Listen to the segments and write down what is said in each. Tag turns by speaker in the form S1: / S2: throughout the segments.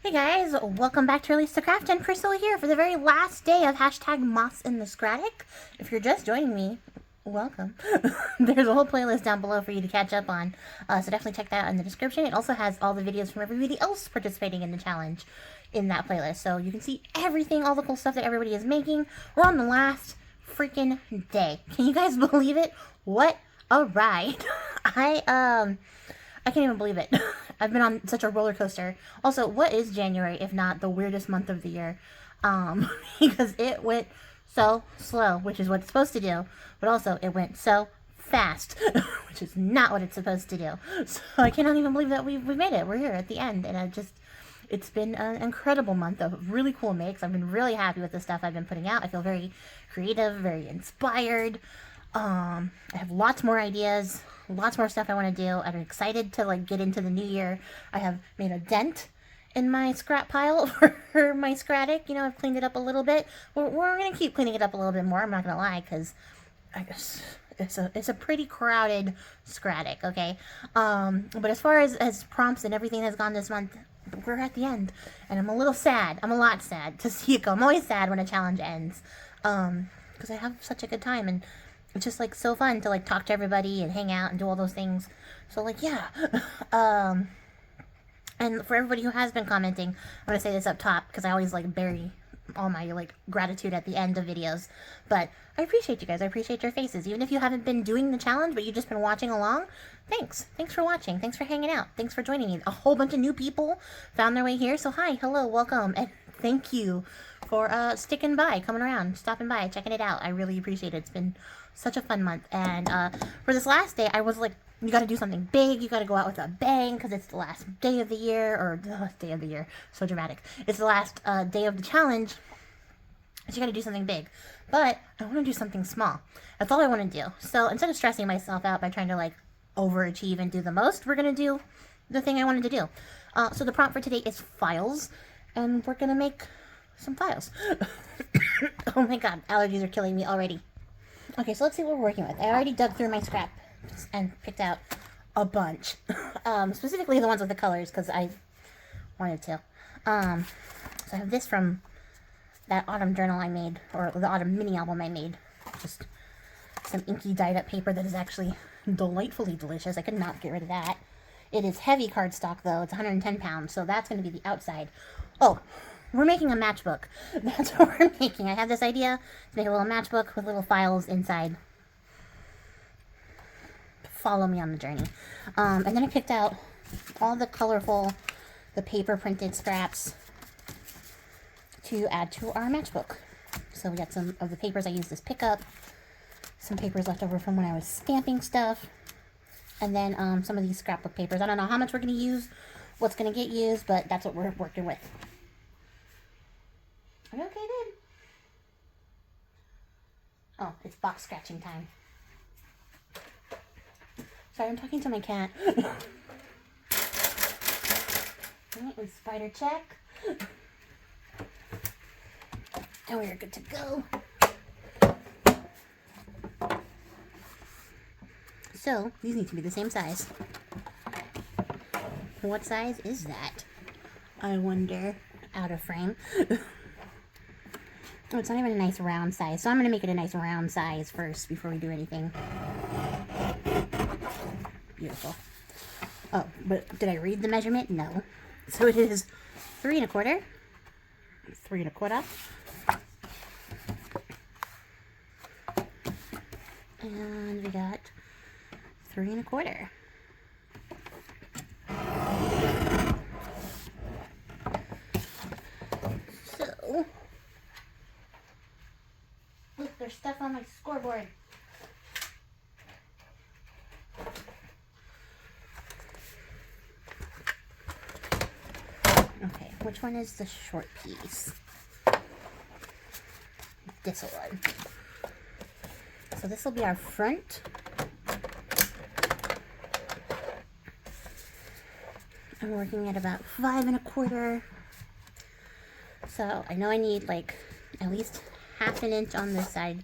S1: Hey guys, welcome back to Release the Craftin. Priscilla here for the very last day of hashtag Moss in the Scratic. If you're just joining me, welcome. There's a whole playlist down below for you to catch up on, so definitely check that out in the description. It also has all the videos from everybody else participating in the challenge in that playlist, so you can see everything, all the cool stuff that everybody is making. We're on the last freaking day. Can you guys believe it? What a ride. I can't even believe it. I've been on such a roller coaster. Also, what is January if not the weirdest month of the year? Because it went so slow, which is what it's supposed to do, but also it went so fast, which is not what it's supposed to do. So I cannot even believe that we've made it. We're here at the end, and it's been an incredible month of really cool makes. I've been really happy with the stuff I've been putting out. I feel very creative, very inspired. I have lots more ideas, lots more stuff I want to do. I'm excited to get into the new year. I have made a dent in my scrap pile for my scratic. You know, I've cleaned it up a little bit. We're going to keep cleaning it up a little bit more. I'm not going to lie, because I guess it's a pretty crowded scratic, okay? But as far as prompts and everything that's gone this month, we're at the end, and I'm a little sad. I'm a lot sad to see it go. I'm always sad when a challenge ends, because I have such a good time, and it's just so fun to talk to everybody and hang out and do all those things. So yeah. And for everybody who has been commenting, I'm gonna say this up top because I always bury all my gratitude at the end of videos. But I appreciate you guys. I appreciate your faces. Even if you haven't been doing the challenge, but you've just been watching along, thanks. Thanks for watching. Thanks for hanging out. Thanks for joining me. A whole bunch of new people found their way here. So hi, hello, welcome, and thank you for sticking by, coming around, stopping by, checking it out. I really appreciate it. It's been such a fun month. And for this last day, I was you got to do something big. You got to go out with a bang because it's the last day of the year, or the last day of the year. So dramatic. It's the last day of the challenge. So you got to do something big. But I want to do something small. That's all I want to do. So instead of stressing myself out by trying to overachieve and do the most, we're going to do the thing I wanted to do. So the prompt for today is files. And we're going to make some files. Oh my god, allergies are killing me already. Okay, so let's see what we're working with. I already dug through my scrap and picked out a bunch. Specifically the ones with the colors, because I wanted to. So I have this from that autumn journal I made, or the autumn mini album I made. Just some inky dyed up paper that is actually delightfully delicious. I could not get rid of that. It is heavy cardstock though. It's 110 pounds, so that's going to be the outside. Oh, we're making a matchbook. That's what we're making. I have this idea to make a little matchbook with little files inside. Follow me on the journey. And then I picked out all the colorful, the paper printed scraps to add to our matchbook. So we got some of the papers I used as pickup, some papers left over from when I was stamping stuff, and then some of these scrapbook papers. I don't know how much we're going to use, what's going to get used, but that's what we're working with. Are you okay, babe? Oh, it's box scratching time. Sorry, I'm talking to my cat. Alright, and spider check. And we're good to go. So, these need to be the same size. What size is that? I wonder. Out of frame. Oh, it's not even a nice round size, so I'm going to make it a nice round size first before we do anything. Beautiful. Oh, but did I read the measurement? No. So it is 3 1/4. 3 1/4. And we got 3 1/4. So, look, there's stuff on my scoreboard. Okay, which one is the short piece? This one. So this will be our front. I'm working at about 5 1/4. So I know I need at least 1/2 inch on this side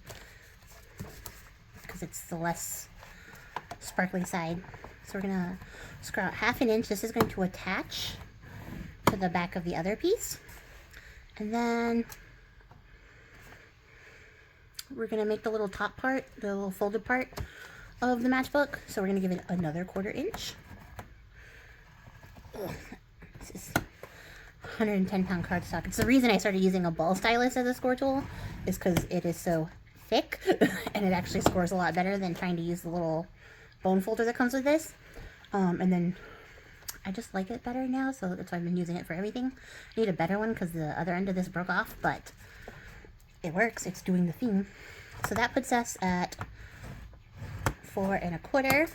S1: because it's the less sparkly side. So we're gonna screw out 1/2 inch. This is going to attach to to the back of the other piece. And then we're going to make the little top part, the little folded part of the matchbook. So we're going to give it another 1/4 inch. Ugh, this is 110-pound cardstock. It's the reason I started using a ball stylus as a score tool, is because it is so thick and it actually scores a lot better than trying to use the little bone folder that comes with this. And then I just like it better now, so that's why I've been using it for everything. I need a better one because the other end of this broke off, but it works. It's doing the thing. So that puts us at 4 1/4.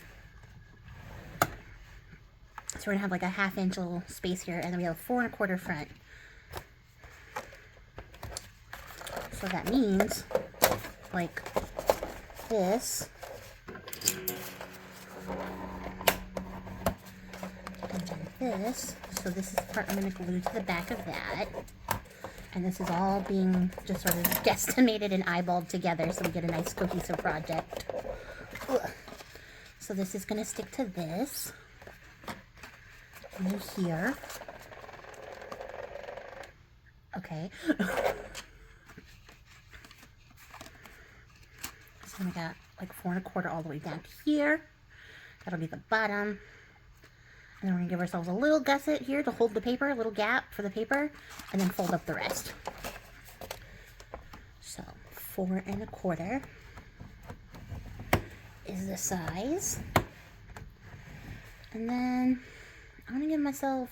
S1: So we're gonna have like a 1/2 inch little space here, and then we have 4 1/4 front. So that means like this. This, so this is the part I'm going to glue to the back of that, and this is all being just sort of guesstimated and eyeballed together so we get a nice cohesive project. Ugh. So this is going to stick to this, and here, okay. So we got like 4 1/4 all the way down to here. That'll be the bottom. And then we're going to give ourselves a little gusset here to hold the paper, a little gap for the paper, and then fold up the rest. So 4 1/4 is the size. And then I'm going to give myself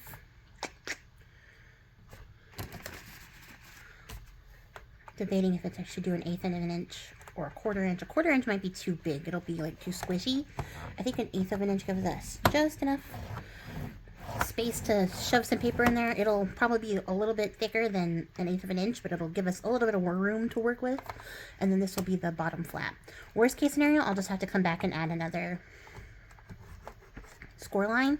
S1: debating if I should do an 1/8 of an inch or a 1/4 inch. A 1/4 inch might be too big. It'll be like too squishy. I think an 1/8 of an inch gives us just enough space to shove some paper in there. It'll probably be a little bit thicker than an 1/8 of an inch, but it'll give us a little bit of more room to work with. And then this will be the bottom flap. Worst case scenario, I'll just have to come back and add another score line.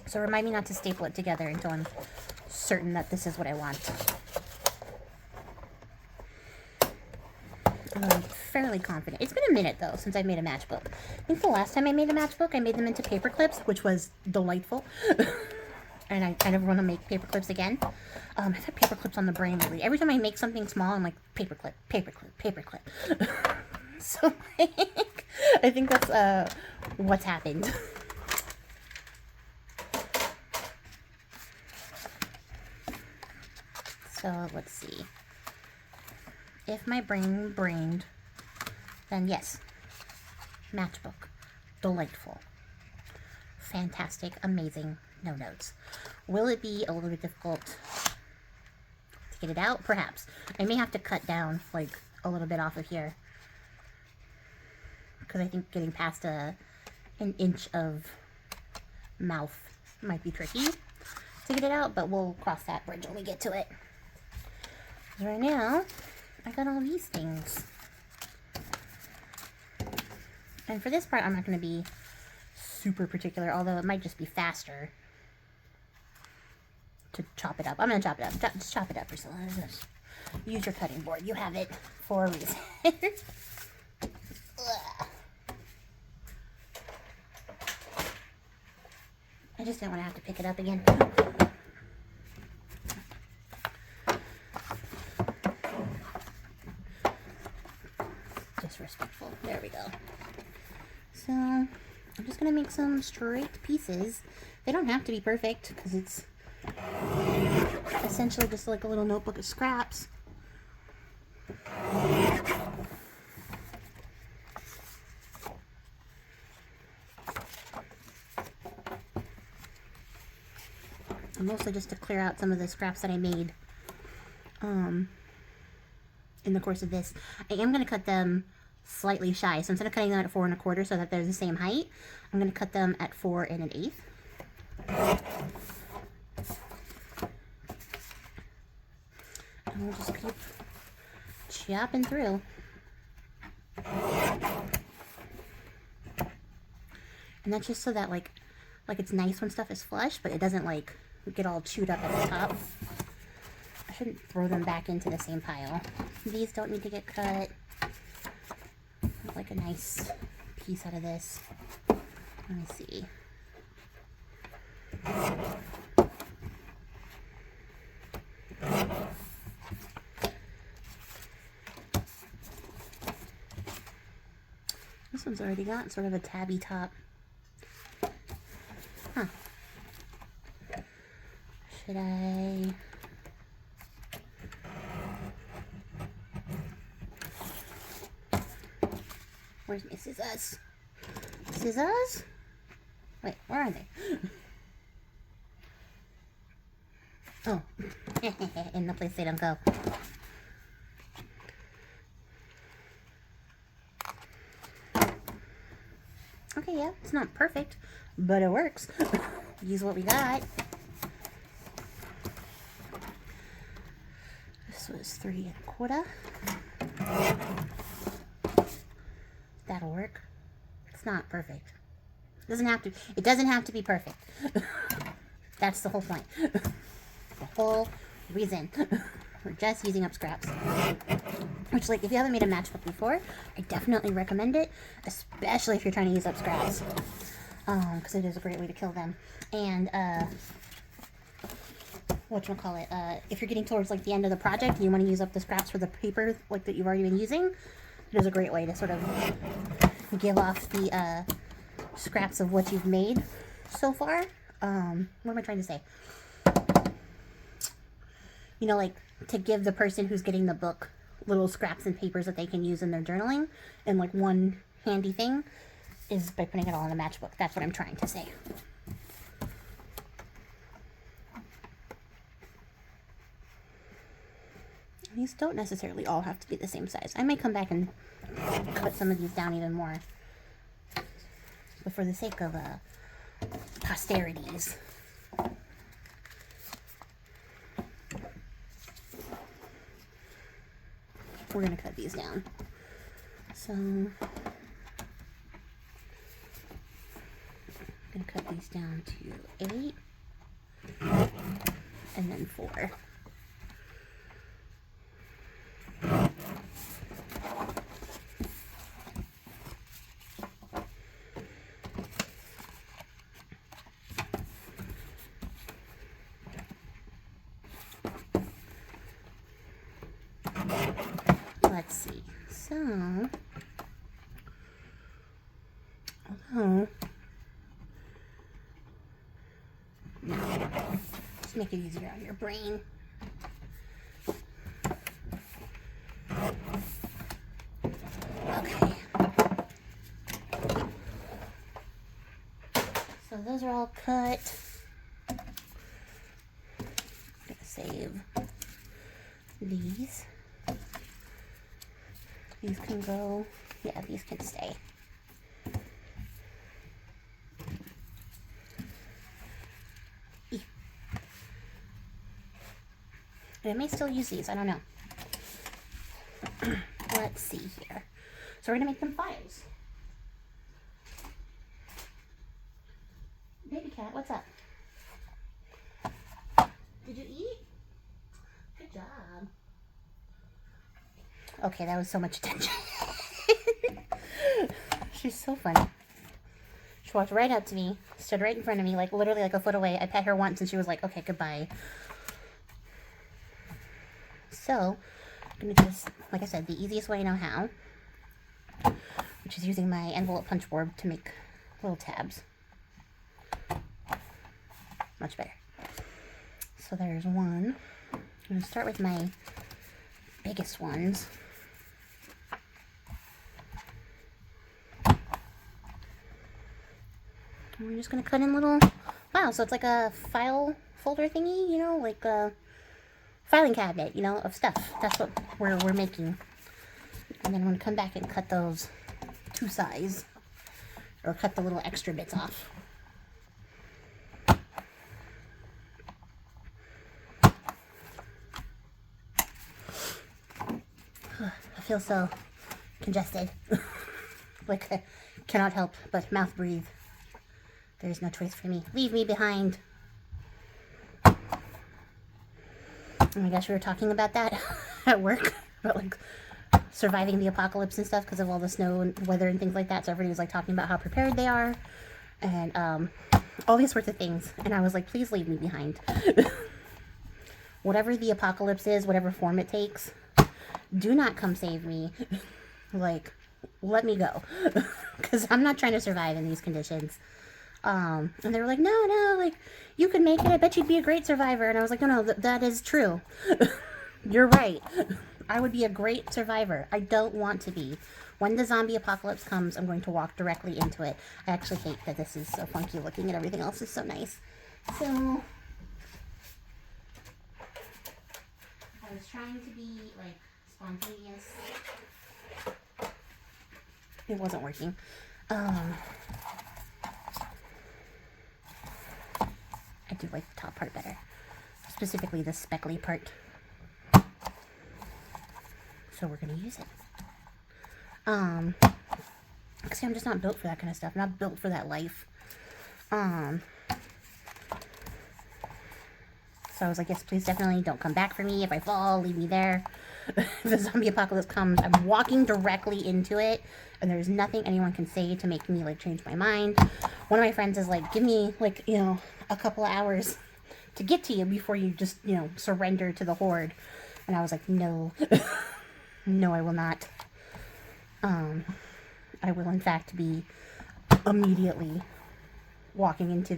S1: So remind me not to staple it together until I'm certain that this is what I want. I'm fairly confident. It's been a minute though since I've made a matchbook. I think the last time I made a matchbook, I made them into paper clips, which was delightful. And I never want to make paper clips again. I've had paper clips on the brain lately. Every time I make something small, I'm like, paper clip, paper clip, paper clip. So I think that's what's happened. So let's see. If my brain brained, then yes, matchbook, delightful, fantastic, amazing, no notes. Will it be a little bit difficult to get it out? Perhaps. I may have to cut down like a little bit off of here, because I think getting past an inch of mouth might be tricky to get it out, but we'll cross that bridge when we get to it. Right now, I got all these things. And for this part, I'm not going to be super particular, although it might just be faster to chop it up. I'm going to chop it up. Just chop it up, Priscilla. Just use your cutting board. You have it for a reason. I just didn't want to have to pick it up again. Disrespectful. There we go. So I'm just gonna make some straight pieces. They don't have to be perfect because it's essentially just like a little notebook of scraps. And mostly just to clear out some of the scraps that I made in the course of this. I am going to cut them slightly shy. So instead of cutting them at 4 1/4 so that they're the same height, I'm going to cut them at 4 1/8. And we'll just keep chopping through. And that's just so that like it's nice when stuff is flush, but it doesn't like get all chewed up at the top. I shouldn't throw them back into the same pile. These don't need to get cut. I'd like a nice piece out of this. Let me see. This one's already got sort of a tabby top. Huh. Should I... Where's my scissors? Scissors? Wait, where are they? Oh, in the place they don't go. Okay, yeah, it's not perfect, but it works. Use what we got. This was 3 1/4. That'll work. It's not perfect. It doesn't have to. It doesn't have to be perfect. That's the whole point. The whole reason. We're just using up scraps. Which, like, if you haven't made a matchbook before, I definitely recommend it, especially if you're trying to use up scraps, because it is a great way to kill them. And whatchamacallit, if you're getting towards like the end of the project and you want to use up the scraps for the paper like that you've already been using, it is a great way to sort of give off the scraps of what you've made so far. What am I trying to say? You know, like, to give the person who's getting the book little scraps and papers that they can use in their journaling, and like one handy thing is by putting it all in a matchbook. That's what I'm trying to say. These don't necessarily all have to be the same size. I may come back and cut some of these down even more, but for the sake of posterities. We're going to cut these down. So, I'm going to cut these down to 8, and then 4. Let's see. So, although, no, just make it easier on your brain. Okay. So those are all cut. I'm gonna save these. These can go, yeah, these can stay. And I may still use these, I don't know. Let's see here. So we're gonna make them files. Baby cat, what's up? Did you eat? Good job. Okay, that was so much attention. She's so funny. She walked right up to me, stood right in front of me, like literally like a foot away. I pet her once and she was like, okay, goodbye. So, I'm going to just, like I said, the easiest way I know how, which is using my envelope punch board to make little tabs. Much better. So there's one. I'm going to start with my biggest ones. And we're just going to cut in little files. So it's like a file folder thingy, you know, like a filing cabinet, you know, of stuff. That's what we're making. And then I'm going to come back and cut those to size, or cut the little extra bits off. I feel so congested. Like I cannot help but mouth breathe. There is no choice for me. Leave me behind. Oh my gosh, we were talking about that at work. About like surviving the apocalypse and stuff because of all the snow and weather and things like that. So everybody was like talking about how prepared they are. And all these sorts of things. And I was like, please leave me behind. Whatever the apocalypse is, whatever form it takes, do not come save me. Like, let me go. Because I'm not trying to survive in these conditions. And they were like, no, like, you could make it. I bet you'd be a great survivor. And I was like, no, that is true. You're right. I would be a great survivor. I don't want to be. When the zombie apocalypse comes, I'm going to walk directly into it. I actually hate that this is so funky looking and everything else is so nice. So, I was trying to be, like, spontaneous. It wasn't working. I do like the top part better. Specifically the speckly part. So we're going to use it. See, I'm just not built for that kind of stuff. I'm not built for that life. So I was like, yes, please definitely don't come back for me. If I fall, leave me there. If the zombie apocalypse comes, I'm walking directly into it. And there's nothing anyone can say to make me, like, change my mind. One of my friends is like, give me, like, you know, a couple of hours to get to you before you just, you know, surrender to the horde. And I was like, no. No, I will not. I will, in fact, be immediately walking into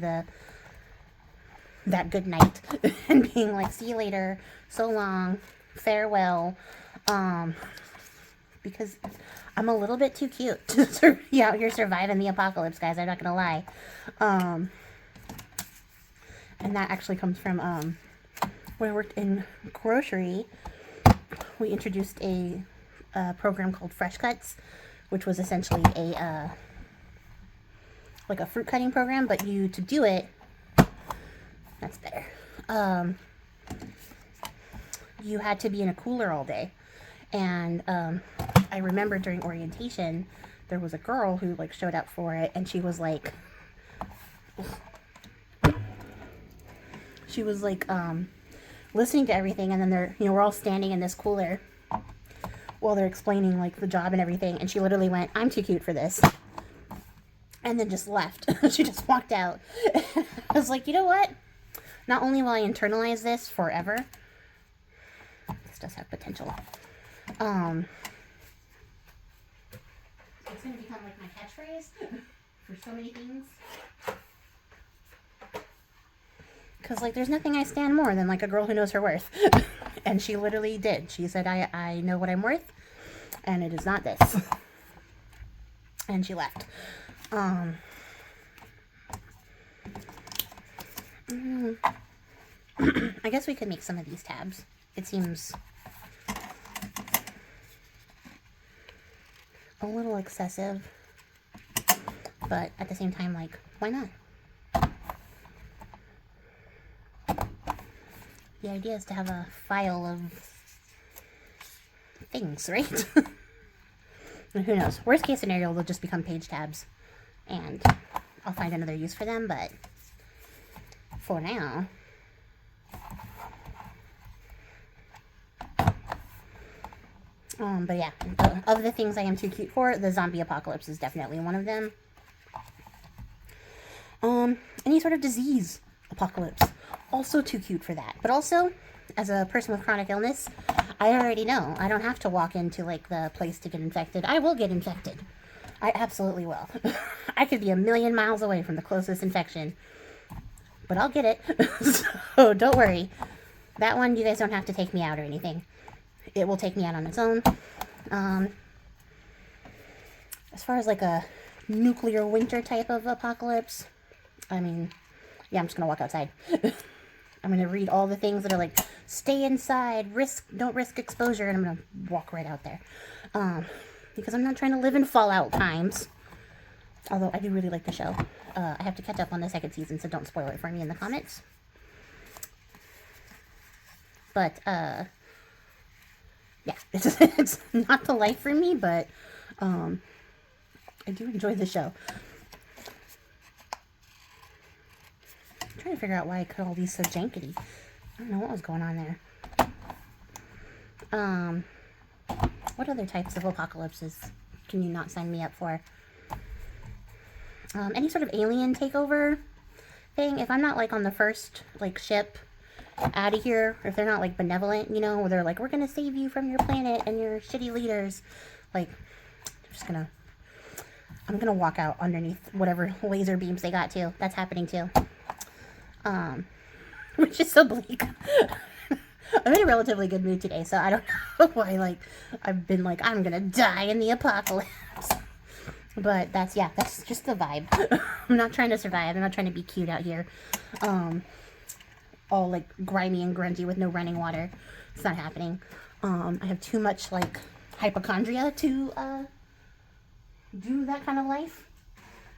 S1: that good night and being like, see you later, so long, farewell, because I'm a little bit too cute to be out here surviving the apocalypse, guys, I'm not gonna lie. And that actually comes from, when I worked in grocery, we introduced a program called Fresh Cuts, which was essentially a like a fruit cutting program, but to do it, that's better. You had to be in a cooler all day, and I remember during orientation, there was a girl who, like, showed up for it, and she was like, listening to everything, and then we're all standing in this cooler while they're explaining, like, the job and everything, and she literally went, I'm too cute for this, and then just left. She just walked out. I was like, you know what? Not only will I internalize this forever, this does have potential. It's going to become, like, my catchphrase for so many things. Because, like, there's nothing I stand more than, like, a girl who knows her worth. And she literally did. She said, I know what I'm worth, and it is not this. And she left. I guess we could make some of these tabs. It seems a little excessive, but at the same time, like, why not? The idea is to have a file of things, right? And who knows? Worst case scenario, they'll just become page tabs, and I'll find another use for them, but for now, but yeah, of the things I am too cute for, the zombie apocalypse is definitely one of them. Any sort of disease apocalypse, also too cute for that. But also, as a person with chronic illness, I already know I don't have to walk into, like, the place to get infected. I will get infected. I absolutely will. I could be a million miles away from the closest infection, but I'll get it. So don't worry. That one, you guys don't have to take me out or anything. It will take me out on its own. As far as, like, a nuclear winter type of apocalypse, I mean, yeah, I'm just gonna walk outside. I'm gonna read all the things that are like, stay inside, don't risk exposure, and I'm gonna walk right out there. Because I'm not trying to live in Fallout times. Although I do really like the show. I have to catch up on the second season, so don't spoil it for me in the comments. But, yeah, it's not the life for me, but, I do enjoy the show. I'm trying to figure out why I cut all these so jankety. I don't know what was going on there. What other types of apocalypses can you not sign me up for? Any sort of alien takeover, thing. If I'm not, like, on the first, like, ship out of here, if they're not, like, benevolent, you know, where they're like, we're gonna save you from your planet and your shitty leaders, like, I'm gonna walk out underneath whatever laser beams they got, too. That's happening, too. Which is so bleak. I'm in a relatively good mood today, so I don't know why, like, I've been like, I'm gonna die in the apocalypse. But that's just the vibe. I'm not trying to survive. I'm not trying to be cute out here. All, like, grimy and grungy with no running water. It's not happening. I have too much, like, hypochondria to, do that kind of life.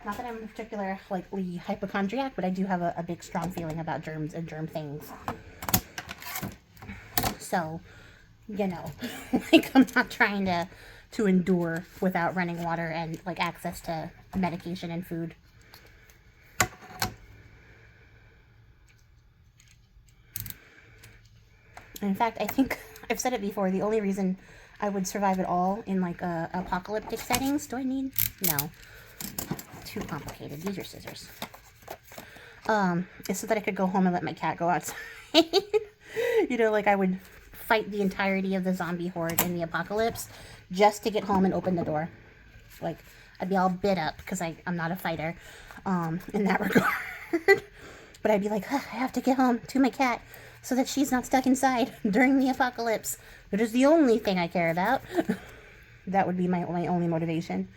S1: Not that I'm particularly hypochondriac, but I do have a big, strong feeling about germs and germ things. So, you know, like, I'm not trying to endure without running water and, like, access to medication and food. In fact, I think I've said it before, the only reason I would survive at all in, like, apocalyptic settings, do I need? No. Too complicated. Use your scissors. Is so that I could go home and let my cat go outside. You know, like, I would fight the entirety of the zombie horde in the apocalypse just to get home and open the door. Like, I'd be all bit up because I'm not a fighter in that regard. But I'd be like, I have to get home to my cat so that she's not stuck inside during the apocalypse. It is the only thing I care about. That would be my only motivation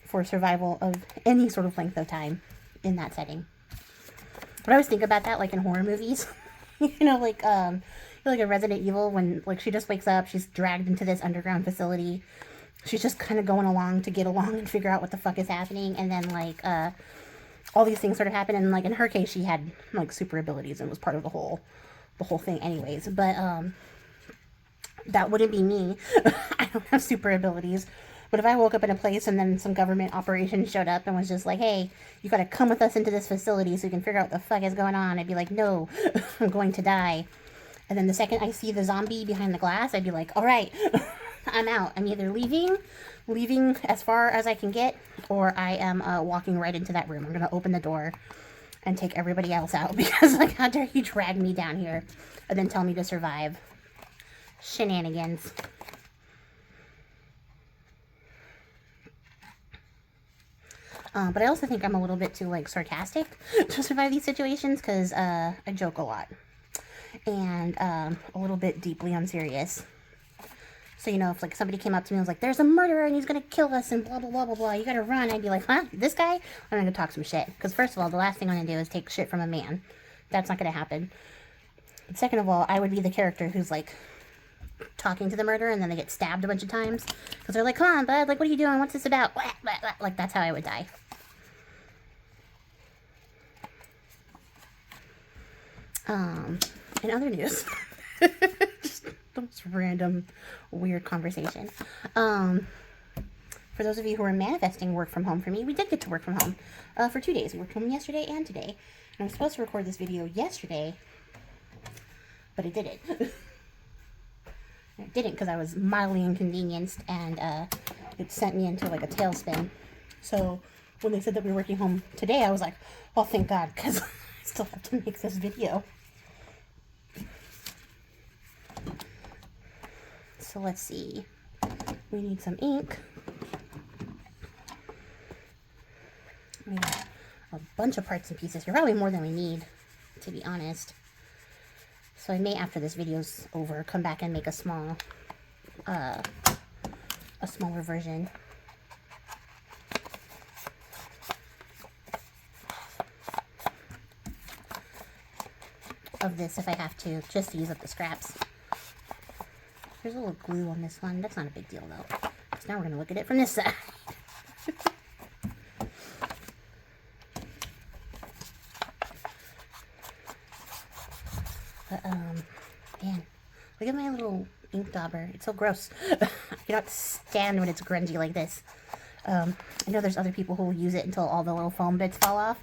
S1: for survival of any sort of length of time in that setting. But I always think about that, like, in horror movies. You know, like a Resident Evil, when, like, she just wakes up, she's dragged into this underground facility. She's just kind of going along to get along and figure out what the fuck is happening. And then, like, all these things sort of happen. And, like, in her case, she had, like, super abilities and was part of the whole thing anyways. But, that wouldn't be me. I don't have super abilities. But if I woke up in a place and then some government operation showed up and was just like, hey, you gotta come with us into this facility so you can figure out what the fuck is going on, I'd be like, no, I'm going to die. And then the second I see the zombie behind the glass, I'd be like, all right, I'm out. I'm either leaving as far as I can get, or I am walking right into that room. I'm gonna open the door and take everybody else out, because, like, how dare you drag me down here and then tell me to survive? Shenanigans. But I also think I'm a little bit too, like, sarcastic to survive these situations, because I joke a lot. And a little bit deeply unserious. So, you know, if, like, somebody came up to me and was like, there's a murderer and he's gonna kill us and blah, blah, blah, blah, blah, you gotta run, I'd be like, huh? This guy? I'm gonna talk some shit. Because first of all, the last thing I'm gonna do is take shit from a man. That's not gonna happen. And second of all, I would be the character who's, like, talking to the murderer and then they get stabbed a bunch of times. Because they're like, come on, bud, like, what are you doing? What's this about? Like, that's how I would die. In other news, just the most random, weird conversation. For those of you who are manifesting work from home for me, we did get to work from home for 2 days. We worked from home yesterday and today. And I was supposed to record this video yesterday, but I didn't. I didn't because I was mildly inconvenienced, and it sent me into, like, a tailspin. So when they said that we were working home today, I was like, oh, thank God, because I still have to make this video. So let's see. We need some ink. We got a bunch of parts and pieces here. Probably more than we need, to be honest. So I may, after this video's over, come back and make a smaller version. Of this if I have to, just to use up the scraps. There's a little glue on this one. That's not a big deal, though. Because now we're going to look at it from this side. But, man. Look at my little ink dauber. It's so gross. I cannot stand when it's grungy like this. I know there's other people who will use it until all the little foam bits fall off.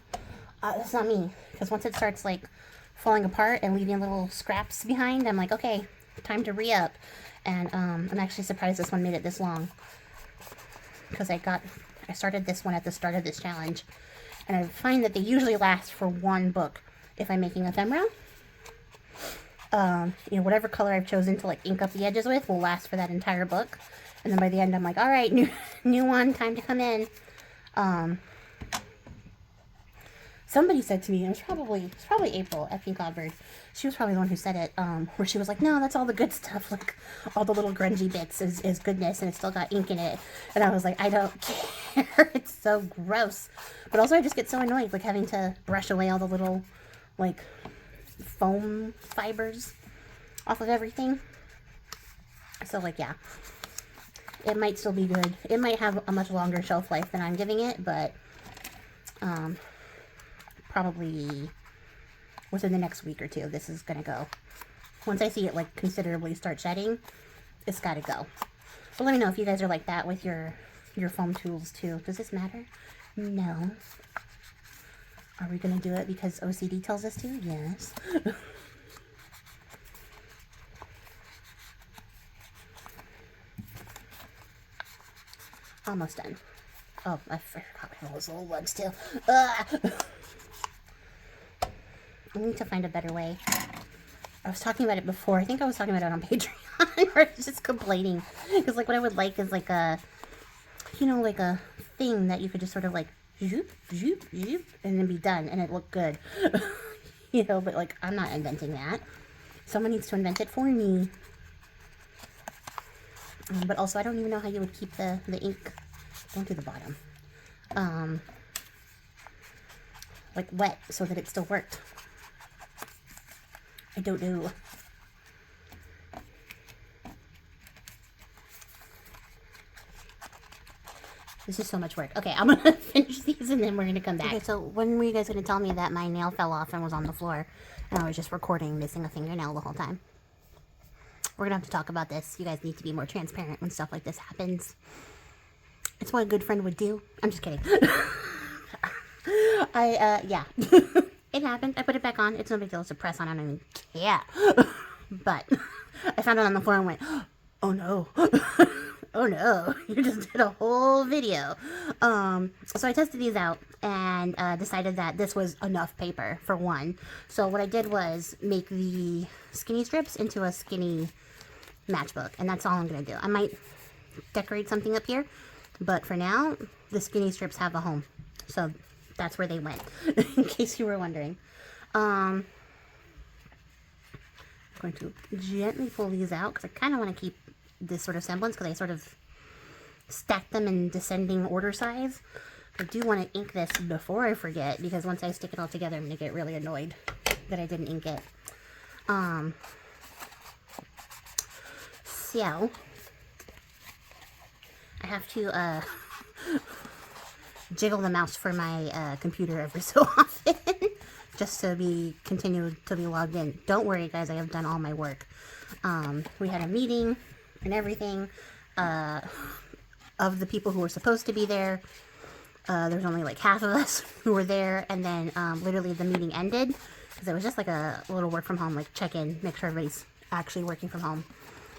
S1: That's not me. Because once it starts, like, falling apart and leaving little scraps behind, I'm like, okay, time to re-up. And I'm actually surprised this one made it this long, because I started this one at the start of this challenge, And I find that they usually last for one book if I'm making ephemera. You know, whatever color I've chosen to like ink up the edges with will last for that entire book. And then by the end, I'm like, all right, new one, time to come in. Somebody said to me, it was probably April at Pink Cloudbird. She was probably the one who said it, where she was like, no, that's all the good stuff. Like, all the little grungy bits is goodness, and it's still got ink in it. And I was like, I don't care. It's so gross. But also, I just get so annoyed, like, having to brush away all the little, like, foam fibers off of everything. So, like, yeah. It might still be good. It might have a much longer shelf life than I'm giving it, but, probably within the next week or two, this is gonna go. Once I see it like considerably start shedding, it's gotta go. But let me know if you guys are like that with your foam tools too. Does this matter? No. Are we gonna do it because OCD tells us to? Yes. Almost done. Oh, I forgot all those little ones too. I need to find a better way. I was talking about it before. I think I was talking about it on Patreon, where I was just complaining. Because, like, what I would like is, like, a, you know, like a thing that you could just sort of, like, zoop, zoop, zoop, and then be done, and it looked good. You know, but, like, I'm not inventing that. Someone needs to invent it for me. But also, I don't even know how you would keep the ink. Don't do the bottom. Like, wet, so that it still worked. I don't know. This is so much work. Okay, I'm gonna finish these and then we're gonna come back. Okay, so when were you guys gonna tell me that my nail fell off and was on the floor and I was just recording missing a fingernail the whole time? We're gonna have to talk about this. You guys need to be more transparent when stuff like this happens. It's what a good friend would do. I'm just kidding. Yeah. It happened. I put it back on. It's no big deal. It's a press on. I don't even care. But I found it on the floor and went, oh no. Oh no. You just did a whole video. So I tested these out and decided that this was enough paper for one. So what I did was make the skinny strips into a skinny matchbook. And that's all I'm going to do. I might decorate something up here. But for now, the skinny strips have a home. So that's where they went, in case you were wondering. I'm going to gently pull these out because I kind of want to keep this sort of semblance because I sort of stacked them in descending order size. I do want to ink this before I forget because once I stick it all together, I'm going to get really annoyed that I didn't ink it. So I have to jiggle the mouse for my computer every so often just to continue to be logged in. Don't worry guys, I have done all my work. We had a meeting and everything. Of the people who were supposed to be there, there was only like half of us who were there, and then literally the meeting ended because it was just like a little work from home, like check in, make sure everybody's actually working from home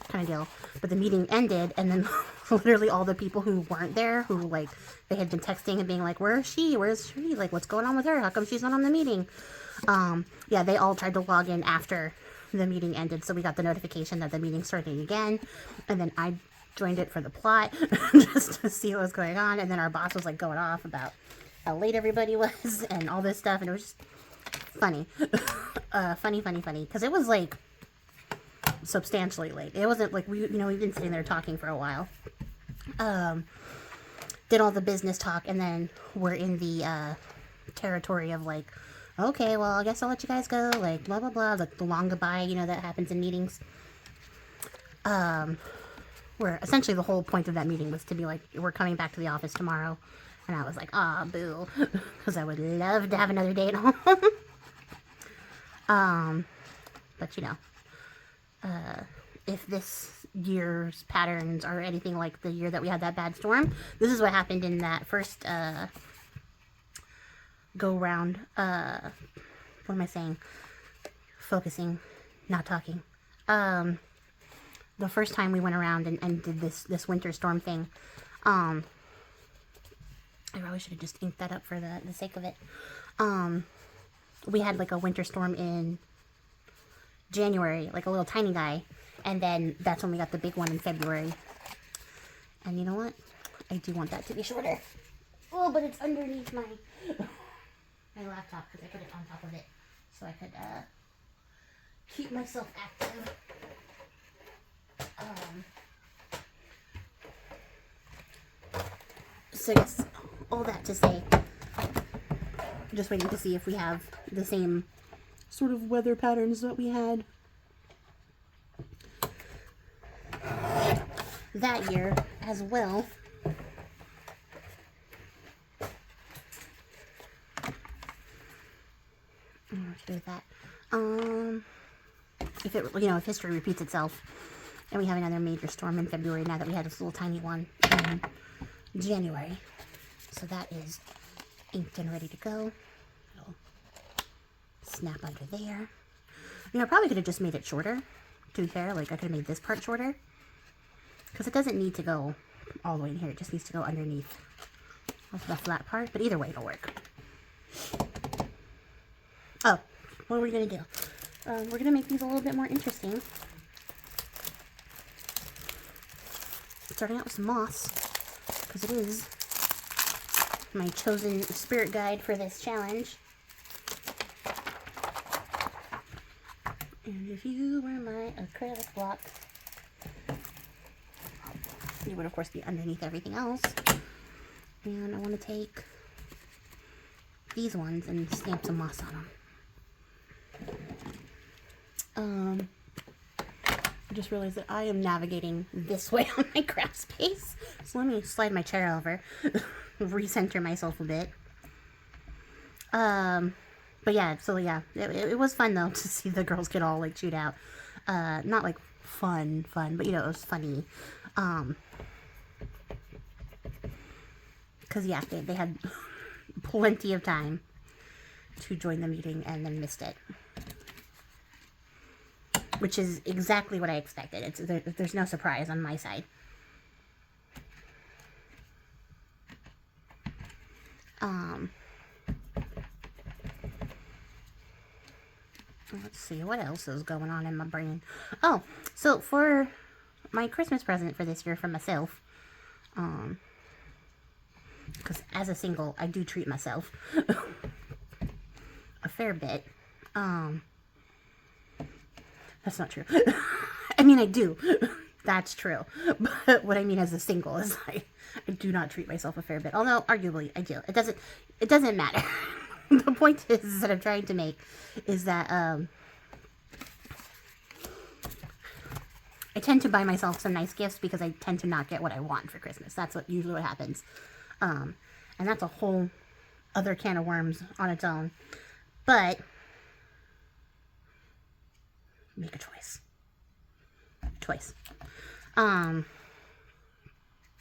S1: kind of deal. But the meeting ended, and then literally all the people who weren't there, who like they had been texting and being like, where's she, like what's going on with her, how come she's not on the meeting? Yeah, they all tried to log in after the meeting ended, so we got the notification that the meeting started again, and then I joined it for the plot just to see what was going on, and then our boss was like going off about how late everybody was and all this stuff, and it was just funny. Funny because it was like substantially late. It wasn't like we've been sitting there talking for a while. Did all the business talk, and then we're in the territory of like, okay, well, I guess I'll let you guys go, like blah blah blah, like the long goodbye, that happens in meetings. Where essentially the whole point of that meeting was to be like, we're coming back to the office tomorrow, and I was like, ah, boo, because I would love to have another day at home. But if this year's patterns are anything like the year that we had that bad storm, this is what happened in that first go round. What am I saying? Focusing, not talking. The first time we went around and did this winter storm thing, I probably should have just inked that up for the sake of it. We had like a winter storm in January, like a little tiny guy, and then that's when we got the big one in February. And you know what? I do want that to be shorter. Oh, but it's underneath my laptop because I put it on top of it so I could keep myself active. So yes, all that to say, just waiting to see if we have the same sort of weather patterns that we had that year as well. What to do with that? If it, you know, if history repeats itself and we have another major storm in February, now that we had this little tiny one in January. So that is inked and ready to go. It'll snap under there. You know, I probably could have just made it shorter, to be fair. Like, I could have made this part shorter. Because it doesn't need to go all the way in here. It just needs to go underneath the flat part. But either way, it'll work. Oh, what are we going to do? We're going to make these a little bit more interesting. Starting out with some moss, because it is my chosen spirit guide for this challenge. And if you were my acrylic block, you would of course be underneath everything else. And I want to take these ones and stamp some moss on them. I just realized that I am navigating this way on my craft space. So let me slide my chair over, recenter myself a bit. But yeah, so yeah, it was fun though to see the girls get all like chewed out. Not like fun, but you know, it was funny. Cause yeah, they had plenty of time to join the meeting and then missed it. Which is exactly what I expected. There's no surprise on my side. Let's see, what else is going on in my brain? Oh, so for my Christmas present for this year from myself, because as a single, I do treat myself a fair bit. That's not true. I mean, I do. That's true. But what I mean as a single is I do not treat myself a fair bit. Although, arguably, I do. It doesn't matter. The point is that I'm trying to make is that I tend to buy myself some nice gifts because I tend to not get what I want for Christmas. That's usually what happens. And that's a whole other can of worms on its own. But make a choice.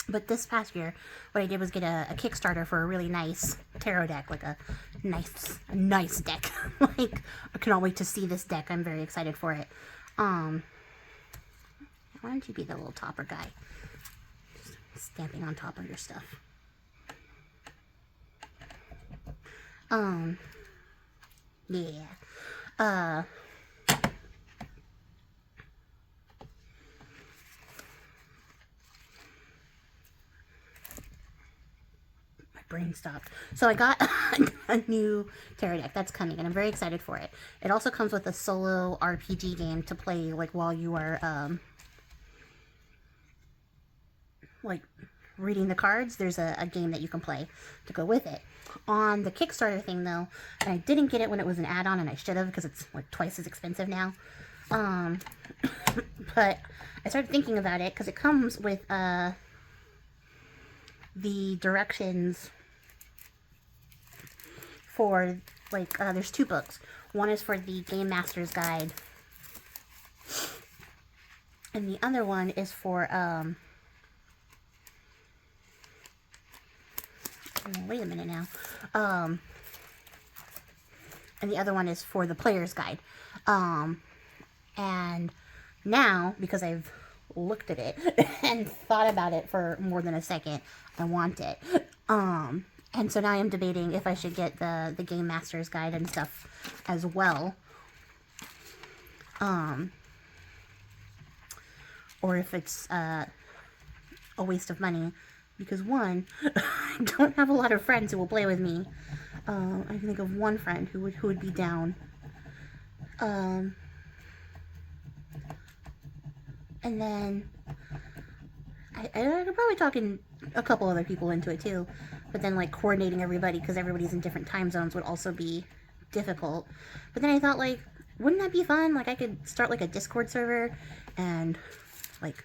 S1: But this past year, what I did was get a Kickstarter for a really nice tarot deck, like a nice deck. Like, I cannot wait to see this deck. I'm very excited for it. Why don't you be the little topper guy? Just stamping on top of your stuff. Yeah. Brain stopped. So I got a new tarot deck that's coming and I'm very excited for it. It also comes with a solo RPG game to play like while you are like reading the cards. There's a game that you can play to go with it. On the Kickstarter thing though, and I didn't get it when it was an add-on and I should have because it's like twice as expensive now. But I started thinking about it because it comes with the directions for, like, there's two books. One is for the Game Master's Guide, and the other one is for, wait a minute now, and the other one is for the Player's Guide, and now, because I've looked at it and thought about it for more than a second, I want it. And so now I'm debating if I should get the Game Master's Guide and stuff as well. Or if it's a waste of money. Because one, I don't have a lot of friends who will play with me. I can think of one friend who would be down. And then I could probably talk in a couple other people into it too, but then like coordinating everybody because everybody's in different time zones would also be difficult. But then I thought, like, wouldn't that be fun? Like, I could start like a Discord server and like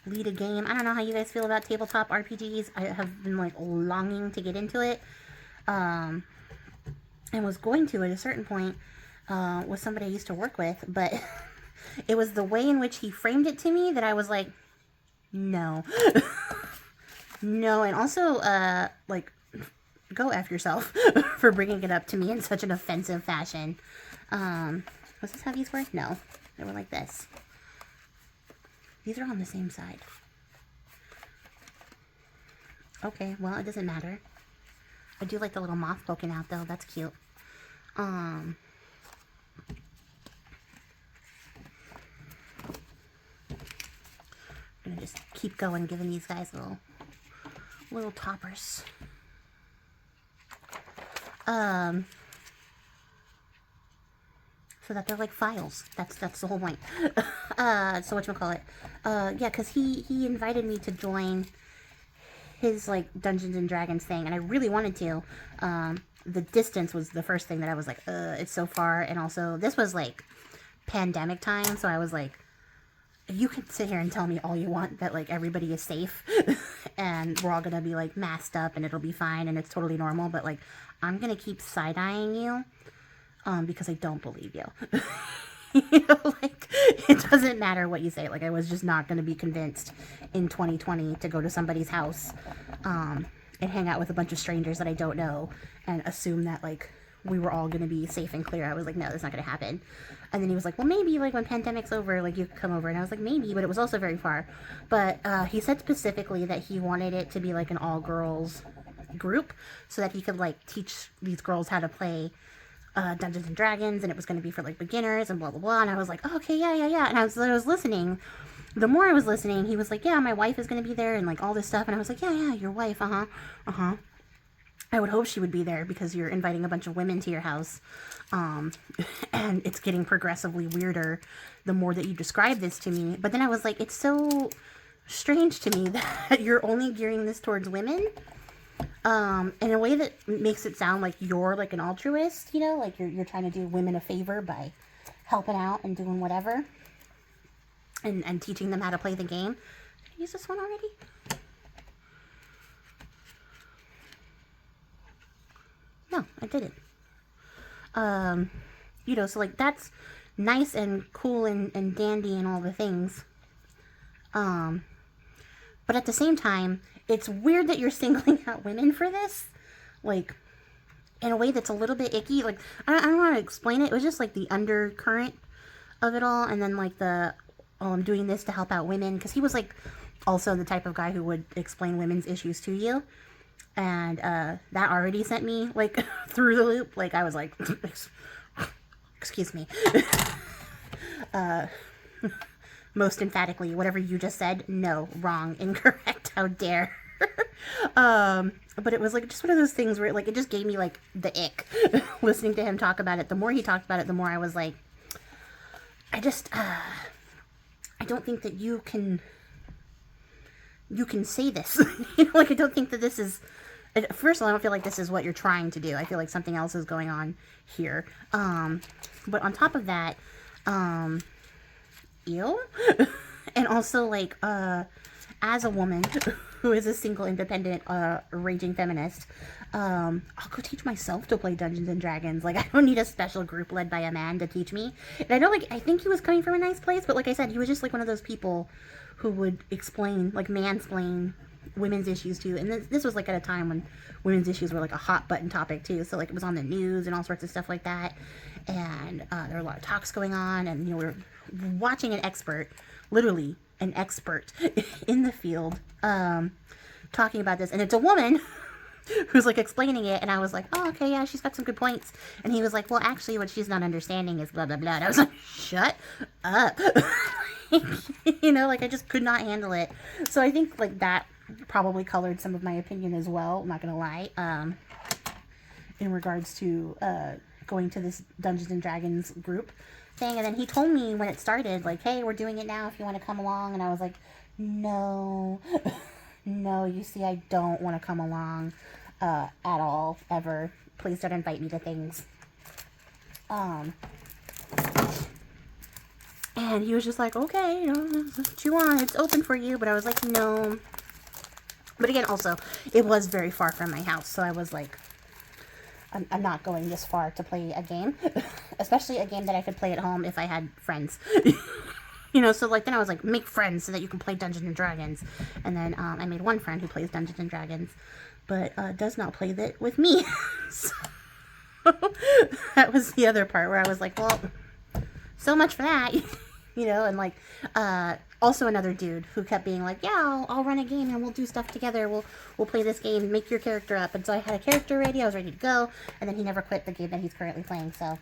S1: lead a game. I don't know how you guys feel about tabletop RPGs. I have been like longing to get into it, and was going to at a certain point with somebody I used to work with, but it was the way in which he framed it to me that I was like, no. No, and also, like, go F yourself for bringing it up to me in such an offensive fashion. Was this how these were? No, they were like this. These are on the same side. Okay, well, it doesn't matter. I do like the little moth poking out, though. That's cute. I'm gonna just keep going, giving these guys little toppers. So that they're like files. That's the whole point. So whatchamacallit? Yeah, because he invited me to join his like Dungeons and Dragons thing, and I really wanted to. The distance was the first thing that I was like, it's so far, and also this was like pandemic time, so I was like, you can sit here and tell me all you want that like everybody is safe and we're all gonna be like masked up and it'll be fine and it's totally normal, but like I'm gonna keep side-eyeing you because I don't believe you. You know, like, it doesn't matter what you say. Like, I was just not gonna be convinced in 2020 to go to somebody's house and hang out with a bunch of strangers that I don't know and assume that like we were all gonna be safe and clear. I was like, no, that's not gonna happen. And then he was like, well, maybe like when pandemic's over, like you could come over. And I was like, maybe, but it was also very far. But he said specifically that he wanted it to be like an all girls group so that he could like teach these girls how to play Dungeons and Dragons, and it was going to be for like beginners and blah blah blah. And I was like, oh, okay, yeah. And I was listening. The more I was listening, he was like, yeah, my wife is going to be there and like all this stuff. And I was like, yeah, your wife, I would hope she would be there because you're inviting a bunch of women to your house. And it's getting progressively weirder the more that you describe this to me. But then I was like, it's so strange to me that you're only gearing this towards women. In a way that makes it sound like you're like an altruist, you know, like you're trying to do women a favor by helping out and doing whatever. And teaching them how to play the game. Did I use this one already? No, I didn't. You know, so like that's nice and cool and dandy and all the things. But at the same time, it's weird that you're singling out women for this. Like, in a way that's a little bit icky. Like, I don't want to explain it. It was just like the undercurrent of it all. And then like the, oh, I'm doing this to help out women. Because he was like also the type of guy who would explain women's issues to you. And that already sent me like through the loop. Like I was like, excuse me. Most emphatically, whatever you just said, no, wrong, incorrect, how dare. But it was like just one of those things where like it just gave me like the ick listening to him talk about it. The more he talked about it, the more I was like, I don't think that you can say this. You know, like I don't think that this is, first of all, I don't feel like this is what you're trying to do. I feel like something else is going on here. But on top of that, ew. And also like as a woman who is a single independent raging feminist, I'll go teach myself to play Dungeons and Dragons. Like I don't need a special group led by a man to teach me. And I know, like, I think he was coming from a nice place, but like I said, he was just like one of those people who would explain, like mansplain women's issues to you. And this was like at a time when women's issues were like a hot button topic too. So like it was on the news and all sorts of stuff like that. And there were a lot of talks going on, and you know, we were watching an expert, literally an expert in the field, talking about this. And it's a woman who's like explaining it, and I was like, oh, okay, yeah, she's got some good points. And he was like, well, actually, what she's not understanding is blah, blah, blah. And I was like, shut up. You know, like, I just could not handle it. So I think, like, that probably colored some of my opinion as well, I'm not gonna lie, in regards to going to this Dungeons and Dragons group thing. And then he told me when it started, like, hey, we're doing it now if you want to come along. And I was like, no. No, you see, I don't want to come along at all, ever. Please don't invite me to things. And he was just like, okay, you know, that's what you want, it's open for you. But I was like, no. But again, also, it was very far from my house, so I was like, I'm not going this far to play a game. Especially a game that I could play at home if I had friends. You know, so like then I was like, make friends so that you can play Dungeons and Dragons. And then I made one friend who plays Dungeons and Dragons, but does not play that with me. So that was the other part where I was like, well, so much for that. You know, and like also another dude who kept being like, yeah, I'll run a game and we'll do stuff together. We'll play this game, make your character up. And so I had a character ready, I was ready to go, and then he never quit the game that he's currently playing. So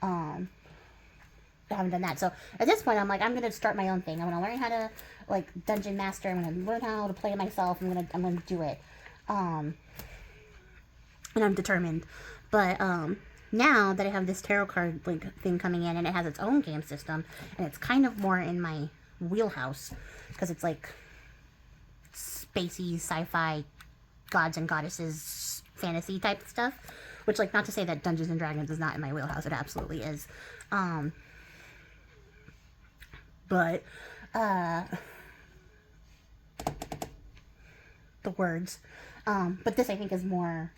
S1: I haven't done that. So at this point, I'm like, I'm gonna start my own thing. I'm gonna learn how to like dungeon master. I'm gonna learn how to play it myself. I'm gonna do it. And I'm determined. But now that I have this tarot card like thing coming in, and it has its own game system, and it's kind of more in my wheelhouse because it's like spacey sci-fi gods and goddesses fantasy type stuff. Which, like, not to say that Dungeons and Dragons is not in my wheelhouse. It absolutely is. But the words. But this I think is more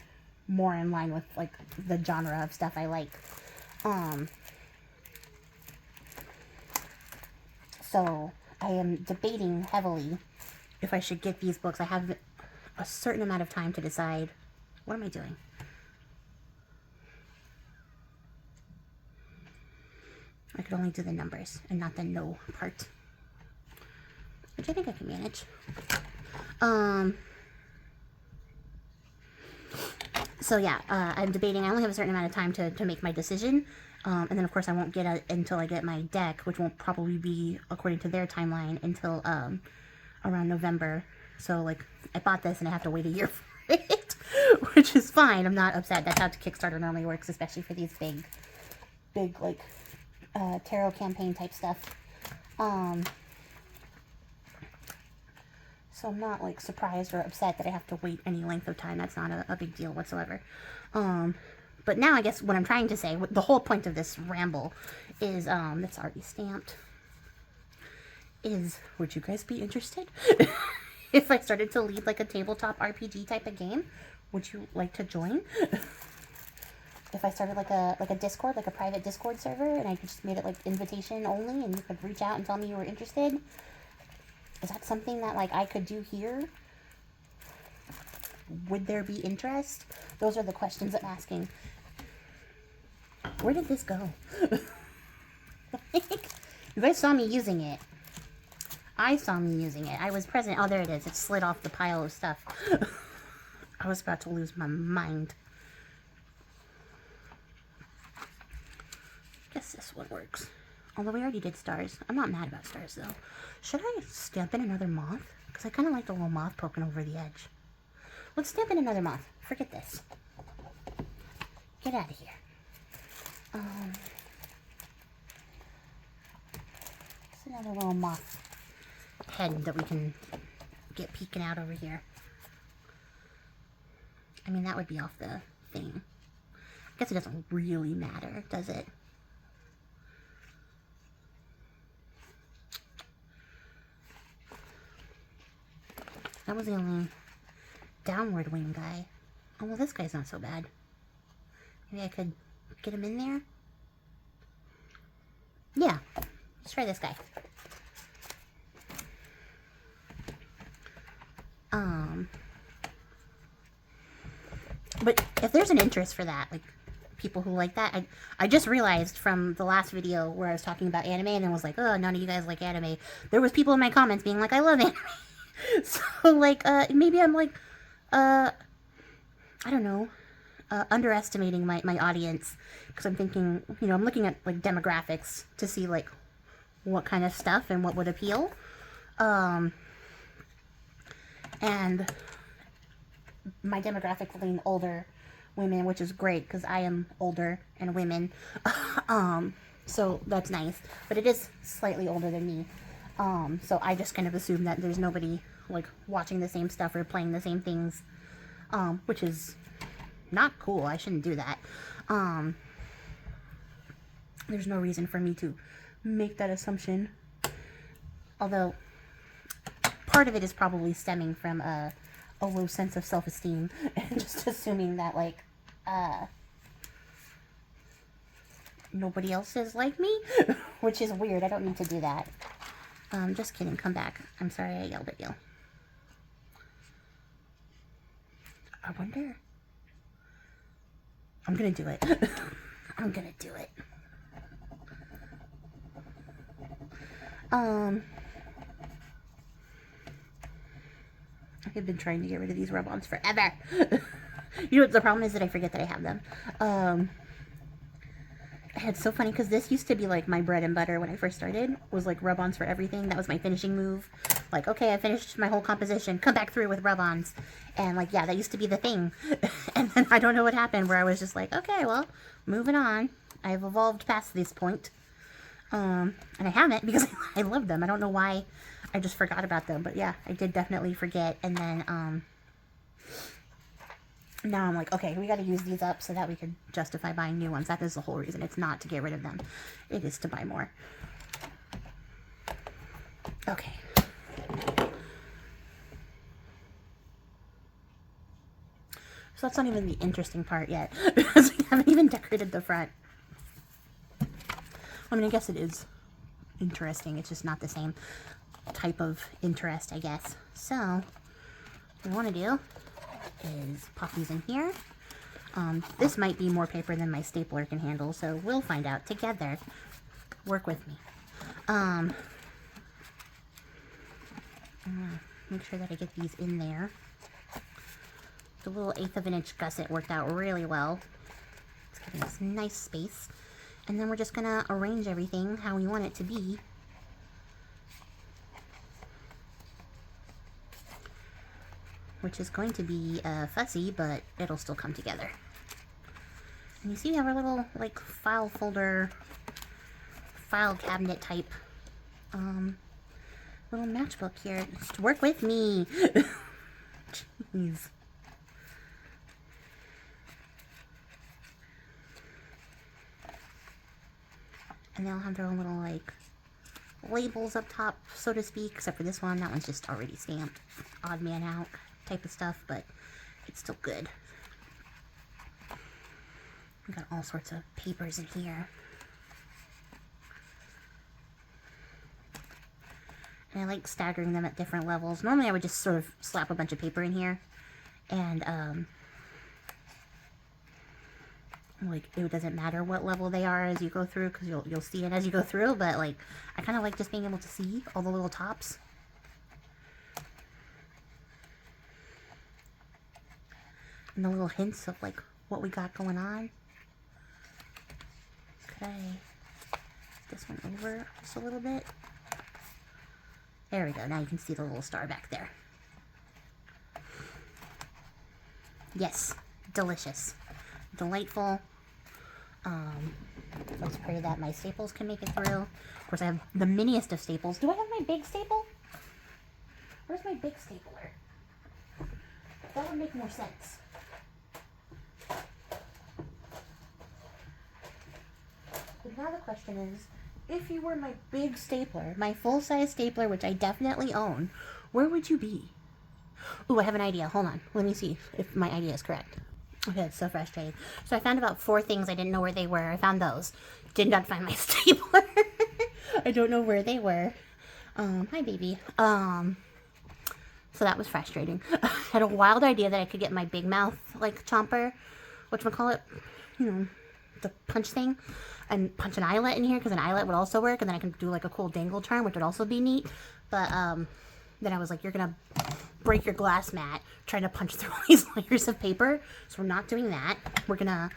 S1: in line with like the genre of stuff I like. So I am debating heavily if I should get these books. I have a certain amount of time to decide. What am I doing? I could only do the numbers and not the no part, which I think I can manage. So yeah, I'm debating. I only have a certain amount of time to make my decision. And then of course I won't get it until I get my deck, which won't probably be, according to their timeline, until around November. So like, I bought this and I have to wait a year for it, which is fine. I'm not upset. That's how Kickstarter normally works, especially for these big like tarot campaign type stuff. So I'm not like surprised or upset that I have to wait any length of time. That's not a big deal whatsoever. But now I guess what I'm trying to say, the whole point of this ramble is, that's already stamped, is, would you guys be interested if I started to lead like a tabletop RPG type of game? Would you like to join? If I started like a Discord, like a private Discord server, and I just made it like invitation only, and you could reach out and tell me you were interested, is that something that like I could do here? Would there be interest? Those are the questions I'm asking. Where did this go? You guys saw me using it. I saw me using it. I was present. Oh, there it is. It slid off the pile of stuff. I was about to lose my mind. I guess this one works. Although we already did stars. I'm not mad about stars, though. Should I stamp in another moth? Because I kind of like the little moth poking over the edge. Let's stamp in another moth. Forget this. Get out of here. It's another little moth head that we can get peeking out over here. I mean, that would be off the thing. I guess it doesn't really matter, does it? That was the only downward wing guy. Oh, well, this guy's not so bad. Maybe I could get him in there? Yeah. Let's try this guy. But if there's an interest for that, like, people who like that, I just realized from the last video where I was talking about anime and then was like, oh, none of you guys like anime. There was people in my comments being like, I love anime. So, like, maybe I'm like, I don't know, underestimating my audience, because I'm thinking, you know, I'm looking at like demographics to see like what kind of stuff and what would appeal. And my demographics lean older women, which is great because I am older and women. So that's nice, but it is slightly older than me. So I just kind of assume that there's nobody like watching the same stuff or playing the same things, which is not cool. I shouldn't do that. There's no reason for me to make that assumption. Although part of it is probably stemming from a low sense of self-esteem and just assuming that like nobody else is like me, which is weird. I don't need to do that. Just kidding. Come back. I'm sorry I yelled at you. I wonder. I'm gonna do it. I'm gonna do it. I've been trying to get rid of these rub-ons forever. You know what the problem is? That I forget that I have them. It's so funny because this used to be like my bread and butter when I first started, was like rub-ons for everything. That was my finishing move. Like, okay, I finished my whole composition, come back through with rub-ons. And like, yeah, that used to be the thing. And then I don't know what happened where I was just like, okay, well, moving on. I've evolved past this point. And I haven't because I love them. I don't know why I just forgot about them. But yeah, I did definitely forget. And then now I'm like, okay, we got to use these up so that we can justify buying new ones. That is the whole reason. It's not to get rid of them. It is to buy more. Okay. So that's not even the interesting part yet. Because we haven't even decorated the front. I mean, I guess it is interesting. It's just not the same type of interest, I guess. So, what we want to do is pop these in here. This might be more paper than my stapler can handle, so we'll find out together. Work with me. Make sure that I get these in there. The little 1/8 of an inch gusset worked out really well. It's giving us nice space. And then we're just gonna arrange everything how we want it to be. Which is going to be fussy, but it'll still come together. And you see we have our little like file folder, file cabinet type little matchbook here. Just work with me. Jeez. And they'll have their own little like labels up top, so to speak, except for this one. That one's just already stamped. Odd man out type of stuff, but it's still good. We got all sorts of papers in here. And I like staggering them at different levels. Normally I would just sort of slap a bunch of paper in here and like it doesn't matter what level they are as you go through, because you'll see it as you go through, but like I kind of like just being able to see all the little tops. And the little hints of like what we got going on. Could I this one over just a little bit? There we go. Now you can see the little star back there. Yes, delicious, delightful. Let's pray that my staples can make it through. Of course, I have the miniest of staples. Do I have my big staple? Where's my big stapler? That would make more sense. But now the question is, if you were my big stapler, my full-size stapler, which I definitely own, where would you be? Ooh, I have an idea. Hold on. Let me see if my idea is correct. Okay, it's so frustrating. So I found about 4 things. I didn't know where they were. I found those. Did not find my stapler. I don't know where they were. Hi, baby. So that was frustrating. I had a wild idea that I could get my big mouth, like, chomper, whatchamacallit, you know, the punch thing, and punch an eyelet in here, because an eyelet would also work, and then I can do, like, a cool dangle charm, which would also be neat. But, then I was like, you're gonna break your glass mat trying to punch through all these layers of paper. So we're not doing that. We're gonna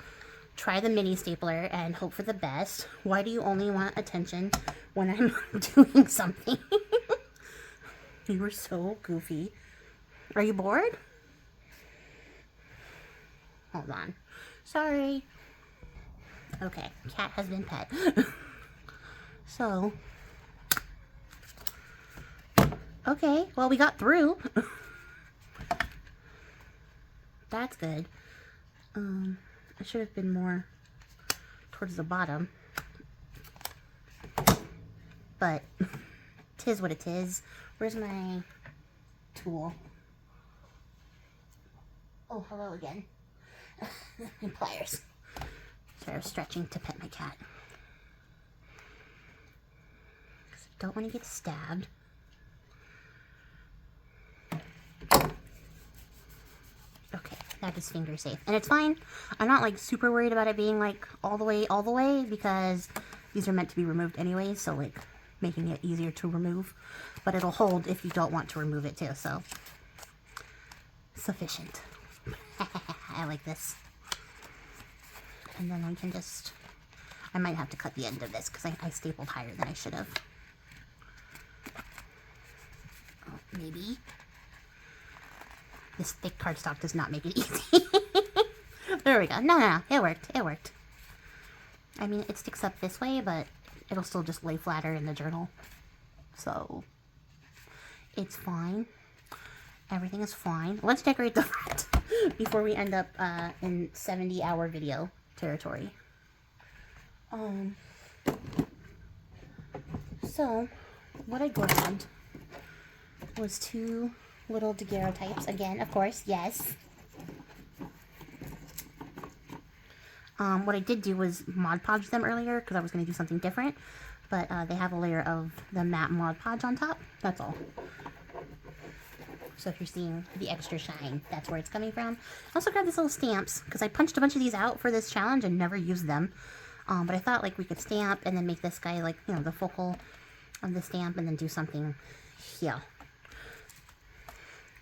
S1: try the mini stapler and hope for the best. Why do you only want attention when I'm doing something? You were so goofy. Are you bored? Hold on. Sorry. Okay, cat has been pet. So, okay, well, we got through. That's good. I should have been more towards the bottom. But, tis what it is. Where's my tool? Oh, hello again. And pliers. Sorry, I was stretching to pet my cat. Because I don't want to get stabbed. Okay, that is finger safe. And it's fine. I'm not like super worried about it being like all the way, because these are meant to be removed anyway, so like making it easier to remove. But it'll hold if you don't want to remove it too, so sufficient. I like this. And then I can just, I might have to cut the end of this because I stapled higher than I should have. Oh, maybe. This thick cardstock does not make it easy. There we go. No, it worked. It worked. I mean, it sticks up this way, but it'll still just lay flatter in the journal. So, it's fine. Everything is fine. Let's decorate the front before we end up in 70-hour video territory. So, what I grabbed was 2 little daguerreotypes. Again, of course, yes. What I did do was Mod Podge them earlier because I was going to do something different. But they have a layer of the matte Mod Podge on top. That's all. So if you're seeing the extra shine, that's where it's coming from. I also grabbed these little stamps because I punched a bunch of these out for this challenge and never used them. But I thought like we could stamp and then make this guy like, you know, the focal of the stamp and then do something here.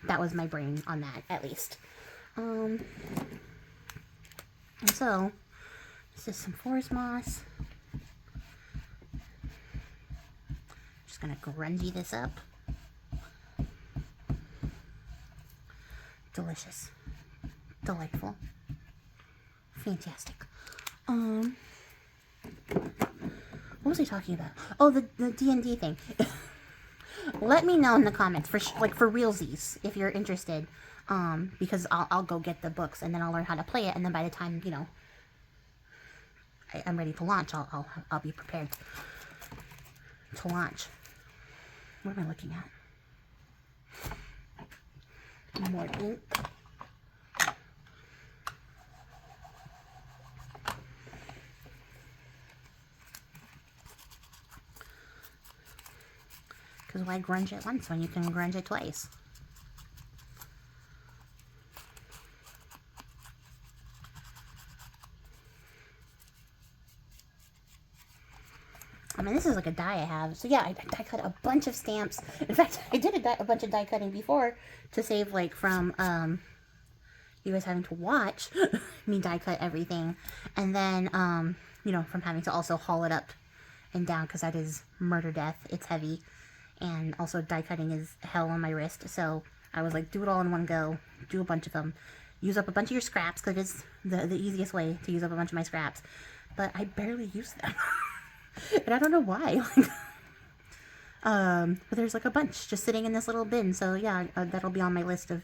S1: That was my brain on that, at least. And so, this is some forest moss. Just gonna grungy this up. Delicious. Delightful. Fantastic. What was I talking about? Oh, the D&D thing. Let me know in the comments for realsies if you're interested. Because I'll go get the books and then I'll learn how to play it, and then by the time, you know, I'm ready to launch, I'll be prepared to launch. What am I looking at? More ink. Because why grunge it once when you can grunge it twice? I mean, this is like a die I have. So yeah, I die cut a bunch of stamps. In fact, I did a bunch of die cutting before to save like from you guys having to watch me die cut everything. And then, you know, from having to also haul it up and down because that is murder death. It's heavy. And also die cutting is hell on my wrist. So I was like, do it all in one go. Do a bunch of them. Use up a bunch of your scraps because it's the easiest way to use up a bunch of my scraps. But I barely use them. And I don't know why. But there's like a bunch just sitting in this little bin. So yeah, that'll be on my list of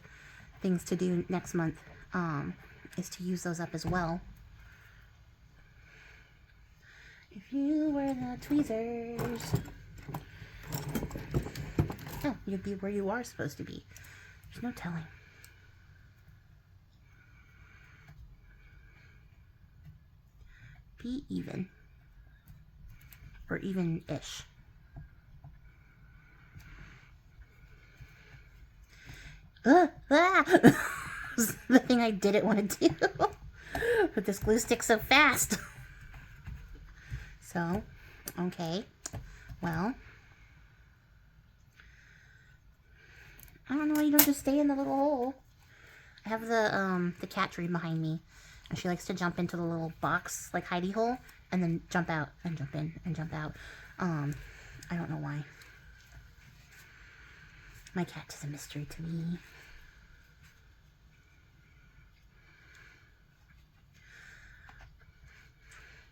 S1: things to do next month. Is to use those up as well. If you were the tweezers, oh, you'd be where you are supposed to be. There's no telling. Be even. Or even-ish. Ah! The thing I didn't want to do. But this glue sticks so fast. So, okay. Well, I don't know why you don't just stay in the little hole. I have the cat tree behind me, and she likes to jump into the little box, like hidey hole, and then jump out, and jump in, and jump out. I don't know why. My cat is a mystery to me.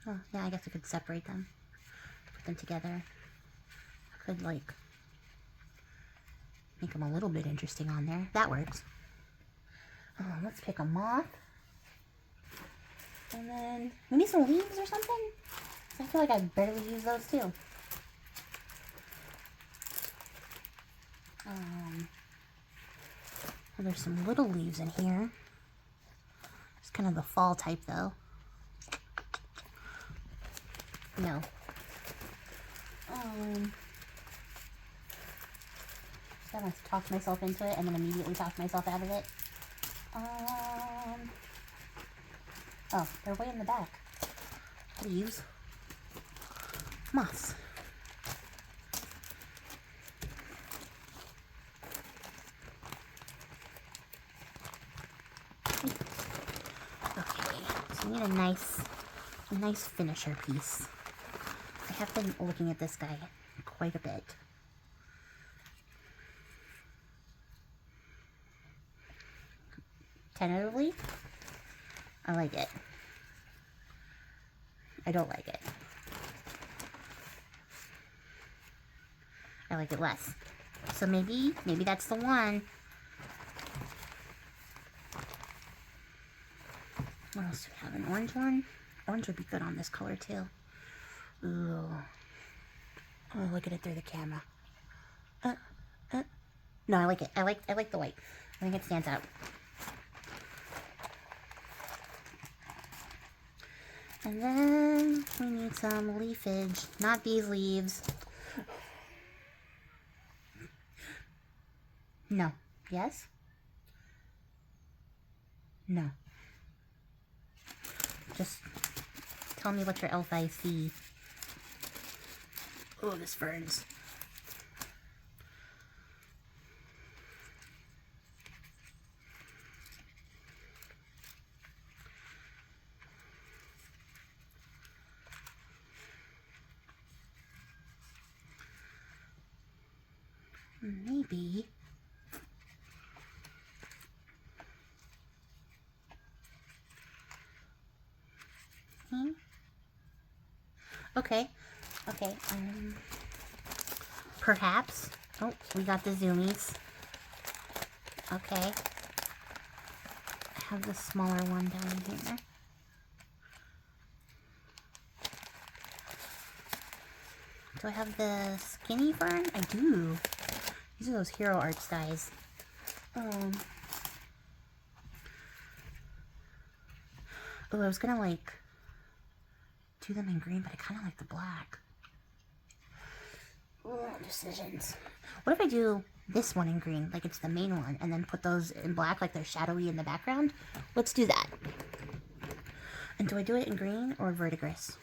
S1: Oh, yeah, I guess I could separate them. Put them together. I could, like, make them a little bit interesting on there. That works. Let's pick a moth. And then, we need some leaves or something? I feel like I barely use those too. Well, there's some little leaves in here. It's kind of the fall type though. No. Just gotta talk myself into it and then immediately talk myself out of it. Oh, they're way in the back. Leaves. Moss. Okay, so we need a nice finisher piece. I have been looking at this guy quite a bit. Tentatively, I like it. I don't like it. I like it less. So maybe that's the one. What else do we have? An orange one? Orange would be good on this color too. Ooh. Oh, look at it through the camera. No, I like it. I like the white. I think it stands out. And then we need some leafage. Not these leaves. No. Yes? No. Just tell me what your elf eyes see. Oh, this burns. Maybe. Okay. Okay. Perhaps. Oh, we got the zoomies. Okay. I have the smaller one down here. Do I have the skinny fern? I do. These are those hero arts guys. Oh, I was gonna like do them in green, but I kind of like the black. Decisions. What if I do this one in green, like it's the main one, and then put those in black, like they're shadowy in the background? Let's do that. And do I do it in green or verdigris?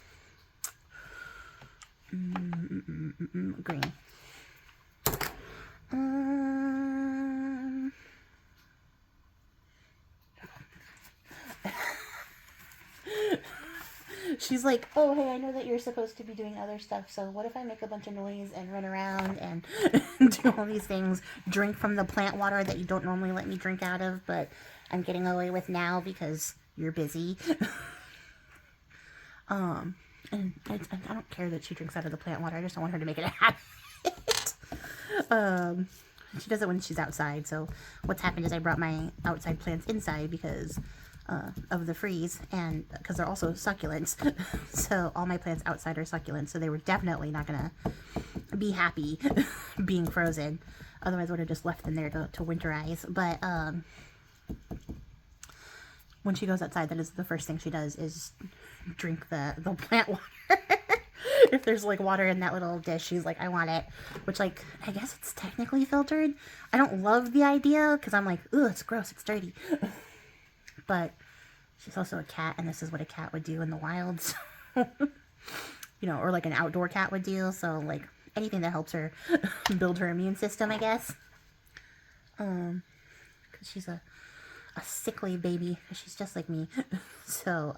S1: Green. She's like, oh, hey, I know that you're supposed to be doing other stuff, so what if I make a bunch of noise and run around and do all these things, drink from the plant water that you don't normally let me drink out of, but I'm getting away with now because you're busy. And I don't care that she drinks out of the plant water, I just don't want her to make it a habit. She does it when she's outside, so what's happened is I brought my outside plants inside because of the freeze, and because they're also succulents. So all my plants outside are succulents, so they were definitely not gonna be happy being frozen. Otherwise I would have just left them there to winterize. But when she goes outside, that is the first thing she does is drink the plant water. If there's like water in that little dish, she's like, I want it. Which, like, I guess it's technically filtered. I don't love the idea because I'm like, ooh, it's gross, it's dirty. But she's also a cat, and this is what a cat would do in the wild. So, you know, or like an outdoor cat would do. So, like, anything that helps her build her immune system, I guess. Because she's a sickly baby. She's just like me. So,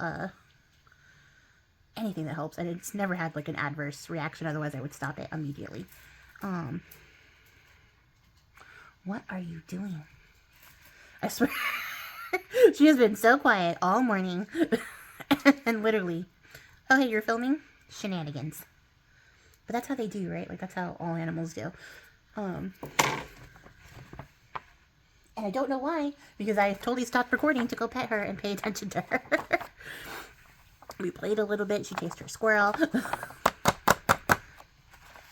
S1: anything that helps. And it's never had, like, an adverse reaction. Otherwise, I would stop it immediately. What are you doing? I swear. She has been so quiet all morning. And literally, oh, hey, you're filming? Shenanigans. But that's how they do, right? Like, that's how all animals do. And I don't know why, because I totally stopped recording to go pet her and pay attention to her. We played a little bit. She chased her squirrel.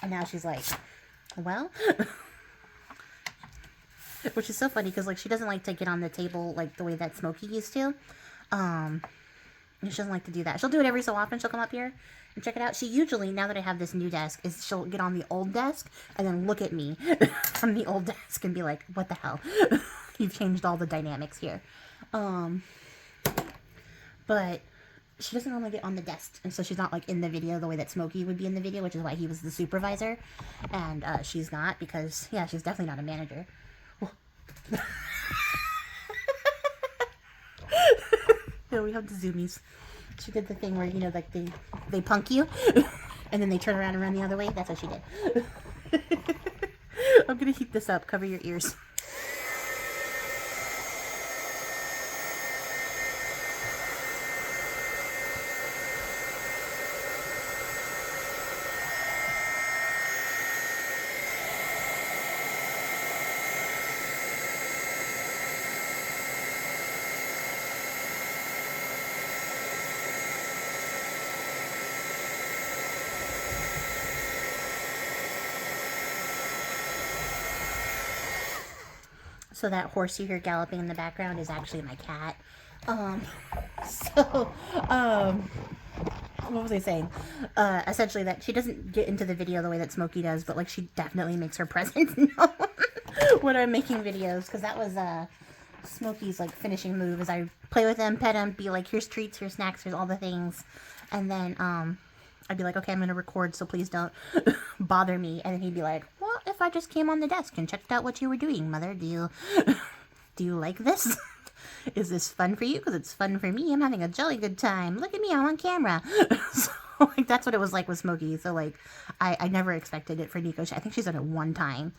S1: And now she's like, well... Which is so funny, because, like, she doesn't like to get on the table, like, the way that Smokey used to. She doesn't like to do that. She'll do it every so often. She'll come up here and check it out. She usually, now that I have this new desk, is she'll get on the old desk and then look at me from the old desk and be like, what the hell? You've changed all the dynamics here. But she doesn't normally get on the desk, and so she's not, like, in the video the way that Smokey would be in the video, which is why he was the supervisor. And she's not, because, yeah, she's definitely not a manager. No, we have the zoomies. She did the thing where, you know, like they punk you and then they turn around and run the other way. That's what she did. I'm gonna heat this up. Cover your ears. So that horse you hear galloping in the background is actually my cat. What was I saying? Essentially that she doesn't get into the video the way that Smokey does, but, like, she definitely makes her presence known when I'm making videos, because that was, Smokey's, like, finishing move, is I play with him, pet him, be like, here's treats, here's snacks, here's all the things, and then, I'd be like, okay, I'm gonna record, so please don't bother me, and then he'd be like, well, if I just came on the desk and checked out what you were doing, mother, do you like this? Is this fun for you? Because it's fun for me. I'm having a jolly good time. Look at me, I'm on camera. So, like, that's what it was like with Smokey. So, like, I never expected it for Nico. I think she's done it one time.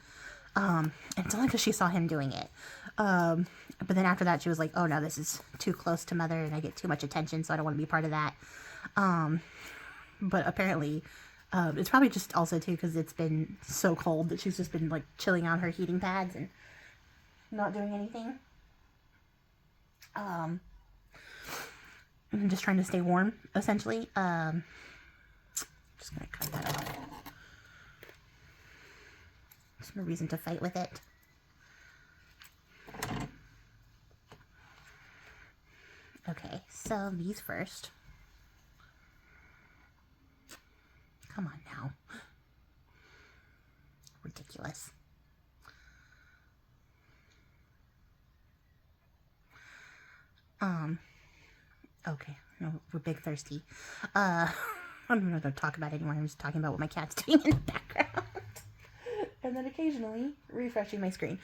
S1: And it's only because she saw him doing it. But then after that, she was like, oh, no, this is too close to mother, and I get too much attention, so I don't want to be part of that. But apparently, it's probably just also, too, because it's been so cold that she's just been, like, chilling on her heating pads and not doing anything. I'm just trying to stay warm, essentially. Just gonna cut that off. There's no reason to fight with it. Okay, so these first. Come on now. Ridiculous. Okay. No, we're big thirsty. I don't even know what to talk about anymore. I'm just talking about what my cat's doing in the background. And then occasionally refreshing my screen.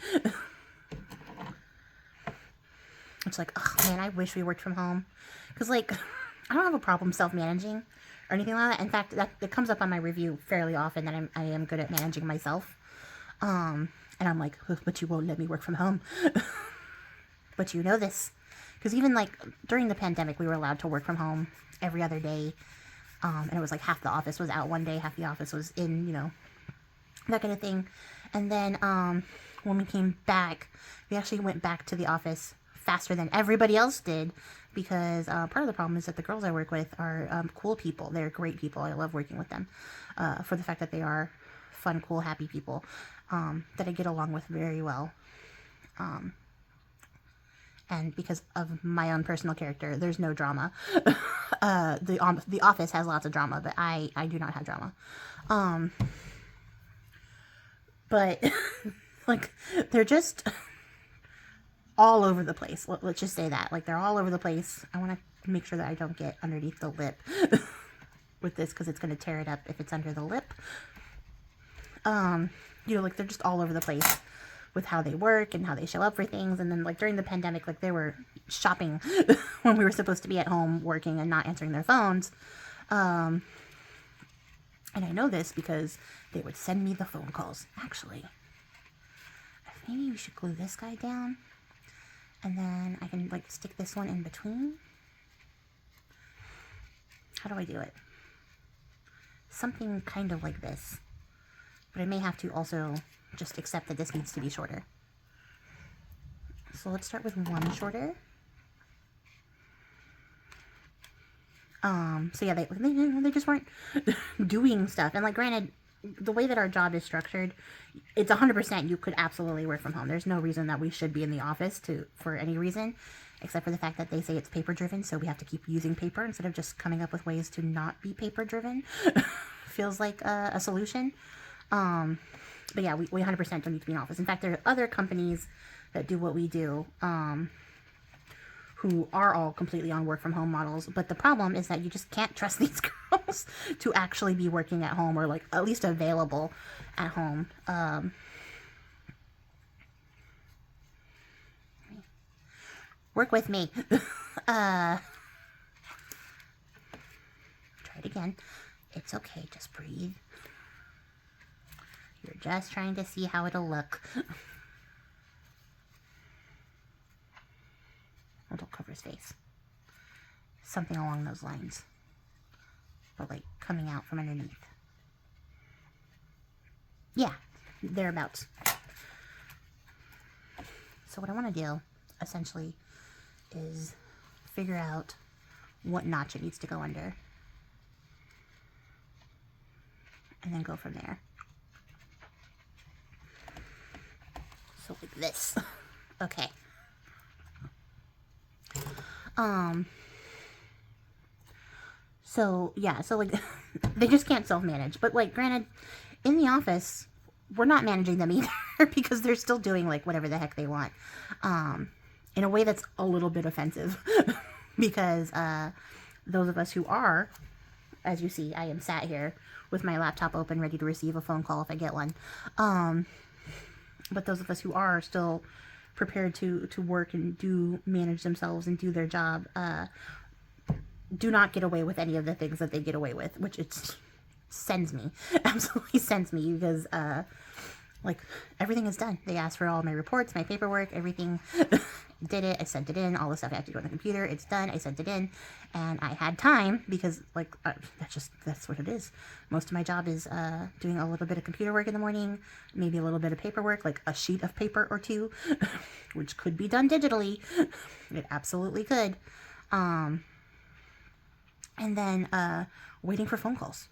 S1: It's like, oh man, I wish we worked from home. Because, like, I don't have a problem self-managing or anything like that. In fact, it comes up on my review fairly often that I am good at managing myself. And I'm like, but you won't let me work from home. But you know this. Because even, like, during the pandemic, we were allowed to work from home every other day. And it was like half the office was out one day, half the office was in, you know, that kind of thing. And then when we came back, we actually went back to the office faster than everybody else did. Because part of the problem is that the girls I work with are cool people. They're great people. I love working with them for the fact that they are fun, cool, happy people that I get along with very well. And because of my own personal character, there's no drama. The office has lots of drama, but I do not have drama. But, like, they're just all over the place. Let's just say that. Like, they're all over the place. I want to make sure that I don't get underneath the lip with this, because it's going to tear it up if it's under the lip. You know, like, they're just all over the place with how they work and how they show up for things. And then like during the pandemic, like they were shopping when we were supposed to be at home working and not answering their phones. And I know this because they would send me the phone calls. Actually, maybe we should glue this guy down, and then I can like stick this one in between. How do I do it? Something kind of like this, but I may have to also just accept that this needs to be shorter. So let's start with one shorter. So yeah, they just weren't doing stuff. And like, granted, the way that our job is structured, it's 100% you could absolutely work from home. There's no reason that we should be in the office for any reason, except for the fact that they say it's paper driven, so we have to keep using paper instead of just coming up with ways to not be paper driven. Feels like a solution. But yeah, we 100% don't need to be in office. In fact, there are other companies that do what we do, who are all completely on work from home models. But the problem is that you just can't trust these girls to actually be working at home, or like at least available at home. Work with me. Try it again. It's okay, just breathe. You're just trying to see how it'll look. Don't cover his face. Something along those lines. But like coming out from underneath. Yeah, thereabouts. So what I want to do, essentially, is figure out what notch it needs to go under. And then go from there. So like this. Okay. So yeah, so like they just can't self-manage. But like, granted, in the office, we're not managing them either because they're still doing like whatever the heck they want. In a way that's a little bit offensive because those of us who are, as you see, I am sat here with my laptop open, ready to receive a phone call if I get one. But those of us who are still prepared to work and do manage themselves and do their job, do not get away with any of the things that they get away with, which it sends me, absolutely sends me, because like everything is done. They asked for all my reports, my paperwork, everything. Did it, I sent it in, all the stuff I have to do on the computer, it's done, I sent it in, and I had time, because, like, that's what it is. Most of my job is doing a little bit of computer work in the morning, maybe a little bit of paperwork, like a sheet of paper or two, which could be done digitally. It absolutely could. And then waiting for phone calls,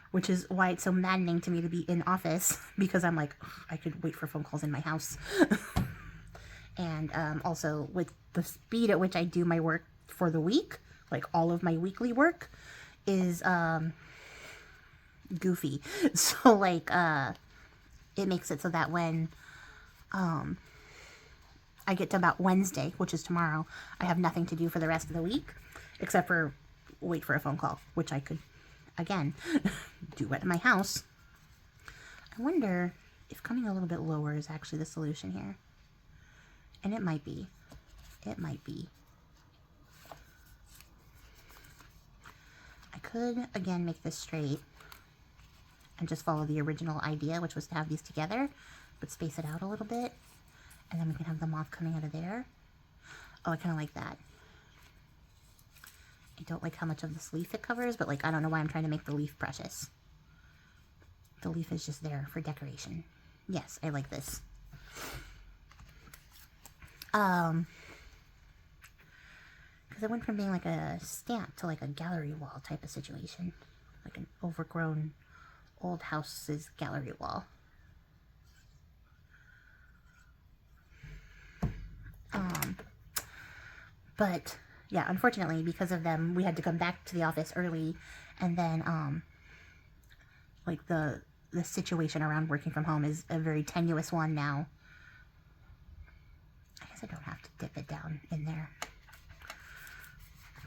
S1: which is why it's so maddening to me to be in office, because I'm like, I could wait for phone calls in my house. And also with the speed at which I do my work for the week, like all of my weekly work is goofy. So like it makes it so that when I get to about Wednesday, which is tomorrow, I have nothing to do for the rest of the week except for wait for a phone call, which I could, again, do at my house. I wonder if coming a little bit lower is actually the solution here. And it might be. It might be. I could, again, make this straight and just follow the original idea, which was to have these together, but space it out a little bit. And then we can have the moth coming out of there. Oh, I kind of like that. I don't like how much of this leaf it covers, but like, I don't know why I'm trying to make the leaf precious. The leaf is just there for decoration. Yes, I like this. Because it went from being like a stamp to like a gallery wall type of situation. Like an overgrown old house's gallery wall. But yeah, unfortunately, because of them, we had to come back to the office early, and then like the situation around working from home is a very tenuous one now. I guess I don't have to dip it down in there.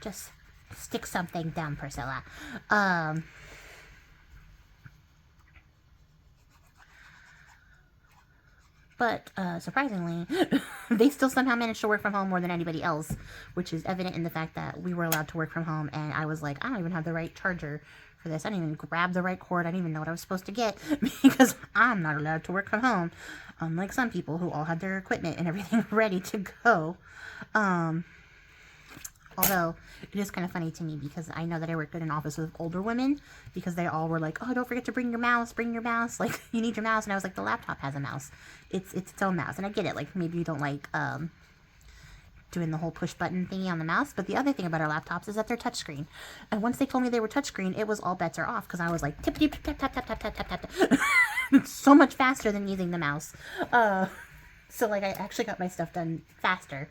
S1: Just stick something down, Priscilla. But surprisingly, they still somehow managed to work from home more than anybody else, which is evident in the fact that we were allowed to work from home, and I was like, I don't even have the right charger for this. I didn't even grab the right cord. I didn't even know what I was supposed to get because I'm not allowed to work from home, unlike some people who all had their equipment and everything ready to go. Although, it is kind of funny to me because I know that I worked in an office with older women because they all were like, oh, don't forget to bring your mouse, like, you need your mouse. And I was like, the laptop has a mouse. It's its own mouse. And I get it, like, maybe you don't like doing the whole push button thingy on the mouse. But the other thing about our laptops is that they're touchscreen. And once they told me they were touchscreen, it was all bets are off because I was like, tip, tip, tap, tap, tap, tap, tap, tap, tap, tap. It's so much faster than using the mouse. So, like, I actually got my stuff done faster.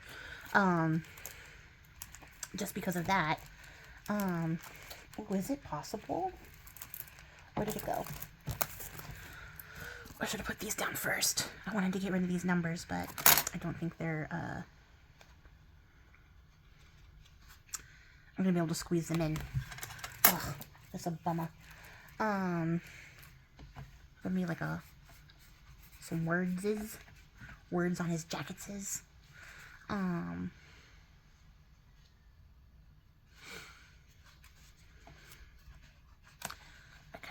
S1: Just because of that. Oh, is it possible? Where did it go? Or should I put these down first? I wanted to get rid of these numbers, but I don't think they're, I'm gonna be able to squeeze them in. Ugh, that's a bummer. Give me like some words on his jackets.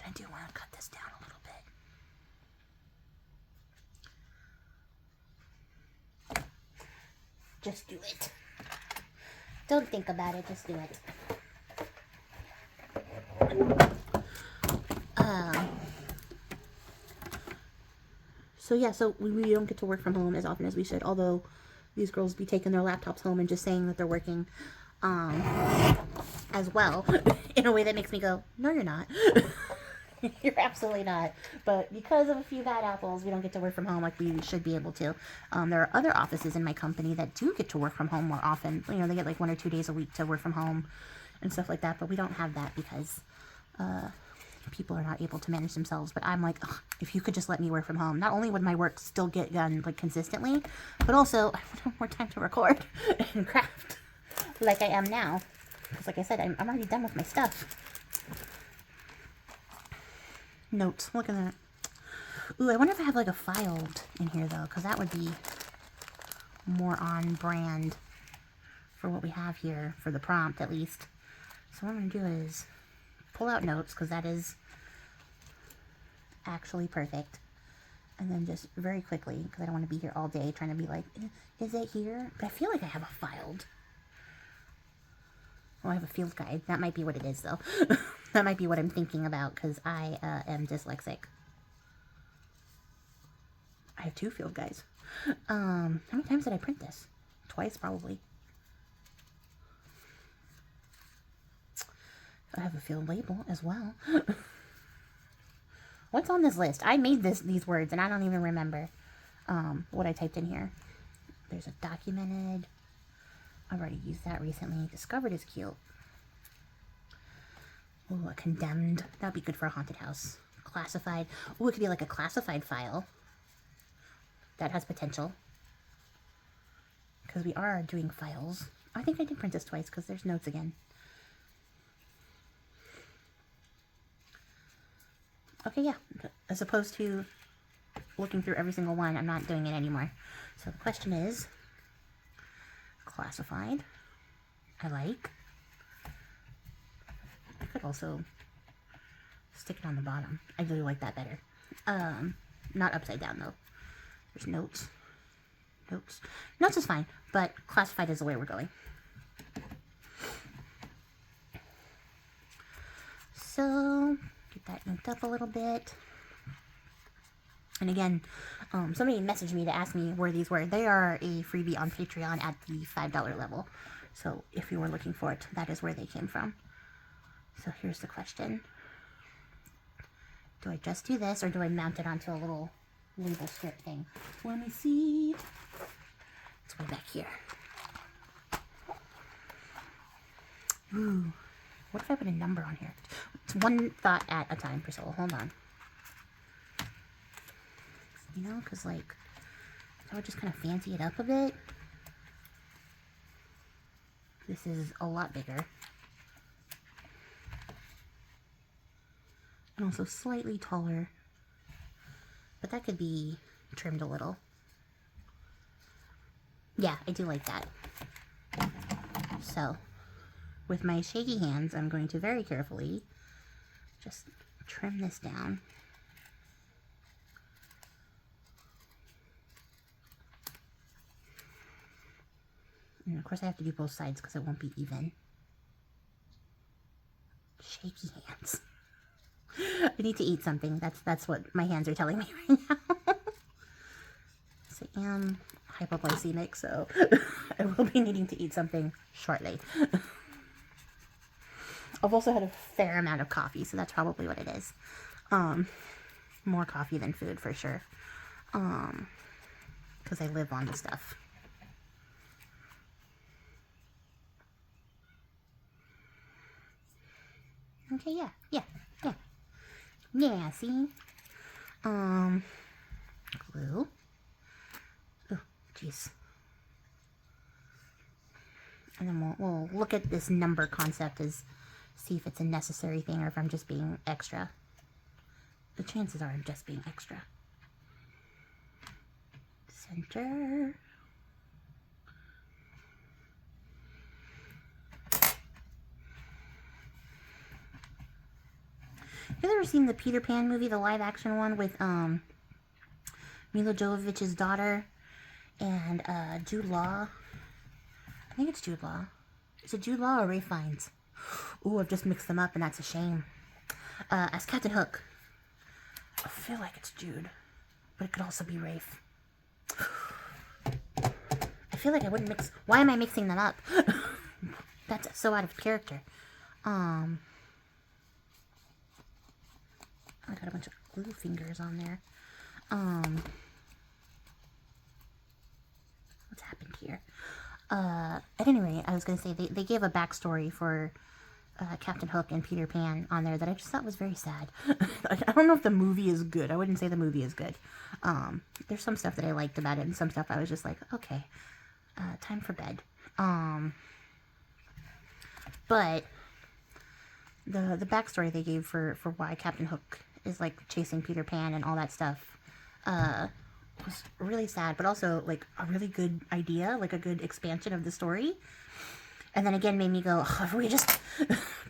S1: I do want to cut this down a little bit. Just do it. Don't think about it, just do it. So yeah, so we don't get to work from home as often as we should, although these girls be taking their laptops home and just saying that they're working as well in a way that makes me go, no, you're not. You're absolutely not. But because of a few bad apples, we don't get to work from home like we should be able to. There are other offices in my company that do get to work from home more often. You know, they get like 1 or 2 days a week to work from home and stuff like that. But we don't have that because people are not able to manage themselves. But I'm like, ugh, if you could just let me work from home, not only would my work still get done like consistently, but also I would have more time to record and craft like I am now. Because like I said, I'm already done with my stuff. Notes. Look at that. Ooh, I wonder if I have like a filed in here though, because that would be more on brand for what we have here for the prompt at least. So what I'm going to do is pull out notes because that is actually perfect. And then just very quickly, because I don't want to be here all day trying to be like, is it here? But I feel like I have a filed. Oh, I have a field guide. That might be what it is though. That might be what I'm thinking about because I am dyslexic. I have 2 field guides. How many times did I print this? Twice, probably. I have a field label as well. What's on this list? I made these words and I don't even remember what I typed in here. There's a documented. I've already used that recently. Discovered is cute. Oh, a condemned. That would be good for a haunted house. Classified. Oh, it could be like a classified file. That has potential. Because we are doing files. I think I did print this twice because there's notes again. Okay, yeah. As opposed to looking through every single one, I'm not doing it anymore. So the question is, classified. I like. I could also stick it on the bottom. I really like that better. Not upside down though. There's notes. Notes is fine, but classified is the way we're going. So, get that inked up a little bit. And again, somebody messaged me to ask me where these were. They are a freebie on Patreon at the $5 level. So if you were looking for it, that is where they came from. So here's the question. Do I just do this or do I mount it onto a little label strip thing? Let me see. It's way back here. Ooh. What if I put a number on here? It's one thought at a time, Priscilla. Hold on. You know, because like, I would just kind of fancy it up a bit. This is a lot bigger. And also slightly taller. But that could be trimmed a little. Yeah, I do like that. So, with my shaky hands, I'm going to very carefully just trim this down. And of course I have to do both sides because it won't be even. Shaky hands. I need to eat something. That's what my hands are telling me right now. So I am hypoglycemic, so I will be needing to eat something shortly. I've also had a fair amount of coffee, so that's probably what it is. More coffee than food for sure. Because I live on the stuff. Okay, yeah. Yeah, see? Glue. Oh, jeez. And then we'll look at this number concept as see if it's a necessary thing or if I'm just being extra. The chances are I'm just being extra. Center. You ever seen the Peter Pan movie, the live action one with Mila Jovovich's daughter and Jude Law? I think it's Jude Law. Is it Jude Law or Ray Fiennes? Ooh, I've just mixed them up and that's a shame. As Captain Hook. I feel like it's Jude, but it could also be Rafe. I feel like I wouldn't mix. Why am I mixing them up? That's so out of character. I got a bunch of glue fingers on there. What's happened here? At any rate, I was going to say they gave a backstory for Captain Hook and Peter Pan on there that I just thought was very sad. I don't know if the movie is good. I wouldn't say the movie is good. There's some stuff that I liked about it and some stuff I was just like, okay, time for bed. But the backstory they gave for why Captain Hook is like chasing Peter Pan and all that stuff was really sad, but also like a really good idea, like a good expansion of the story. And then again made me go, oh, if we just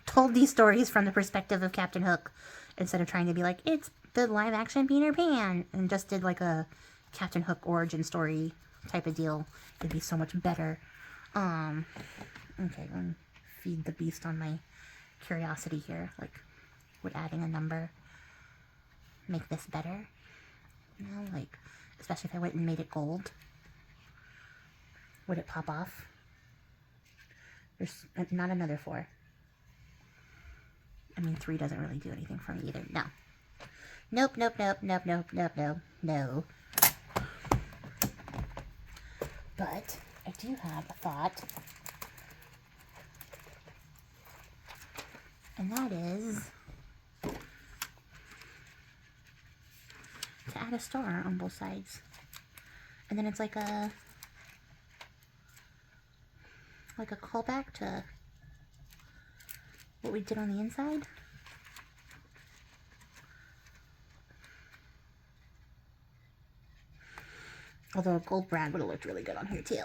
S1: told these stories from the perspective of Captain Hook instead of trying to be like, it's the live action Peter Pan, and just did like a Captain Hook origin story type of deal, it'd be so much better. Okay, let me feed the beast on my curiosity here. Like, would adding a number make this better? You know, like, especially if I went and made it gold. Would it pop off? There's not another 4. I mean, 3 doesn't really do anything for me either. No. Nope. No. But I do have a thought. And that is to add a star on both sides. And then it's like a callback to what we did on the inside. Although a gold brand would have looked really good on here too.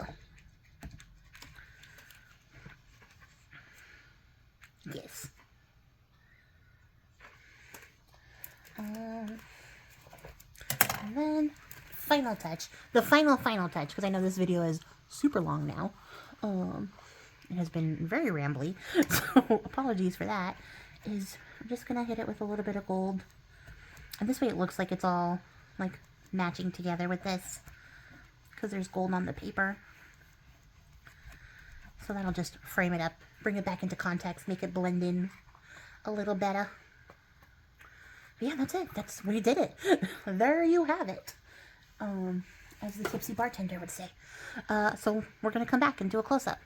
S1: Yes. And then final touch. The final touch, because I know this video is super long now. It has been very rambly, so apologies for that. Is I'm just gonna hit it with a little bit of gold, and this way it looks like it's all like matching together with this, because there's gold on the paper. So that'll just frame it up, bring it back into context, make it blend in a little better. But yeah, that's it. We did it. There you have it. As the tipsy bartender would say. So we're gonna come back and do a close-up.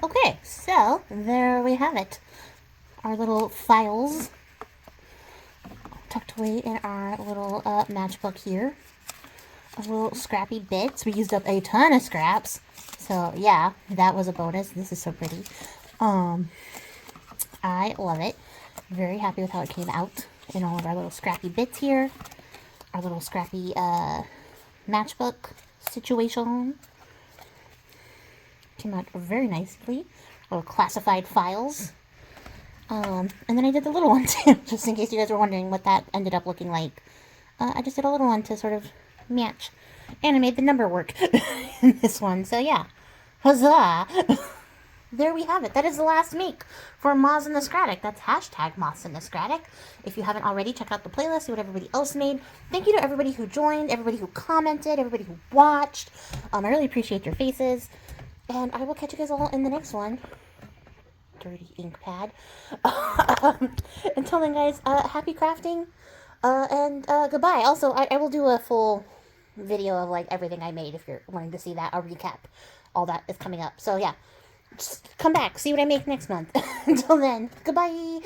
S1: Okay, so there we have it. Our little files tucked away in our little matchbook here. Our little scrappy bits. We used up a ton of scraps. So yeah, that was a bonus. This is so pretty. I love it. Very happy with how it came out in all of our little scrappy bits here. Our little scrappy matchbook situation. Came out very nicely. Little classified files. And then I did the little one too, just in case you guys were wondering what that ended up looking like. I just did a little one to sort of match. And I made the number work in this one. So yeah, huzzah! There we have it. That is the last make for Moths in the Scrattic. That's hashtag Moths in the Scrattic. If you haven't already, check out the playlist, see what everybody else made. Thank you to everybody who joined, everybody who commented, everybody who watched. I really appreciate your faces. And I will catch you guys all in the next one. Dirty ink pad. Until then, guys, happy crafting, and goodbye. Also, I will do a full video of like everything I made if you're wanting to see that, a recap. All that is coming up. So yeah, just come back, see what I make next month. Until then, goodbye.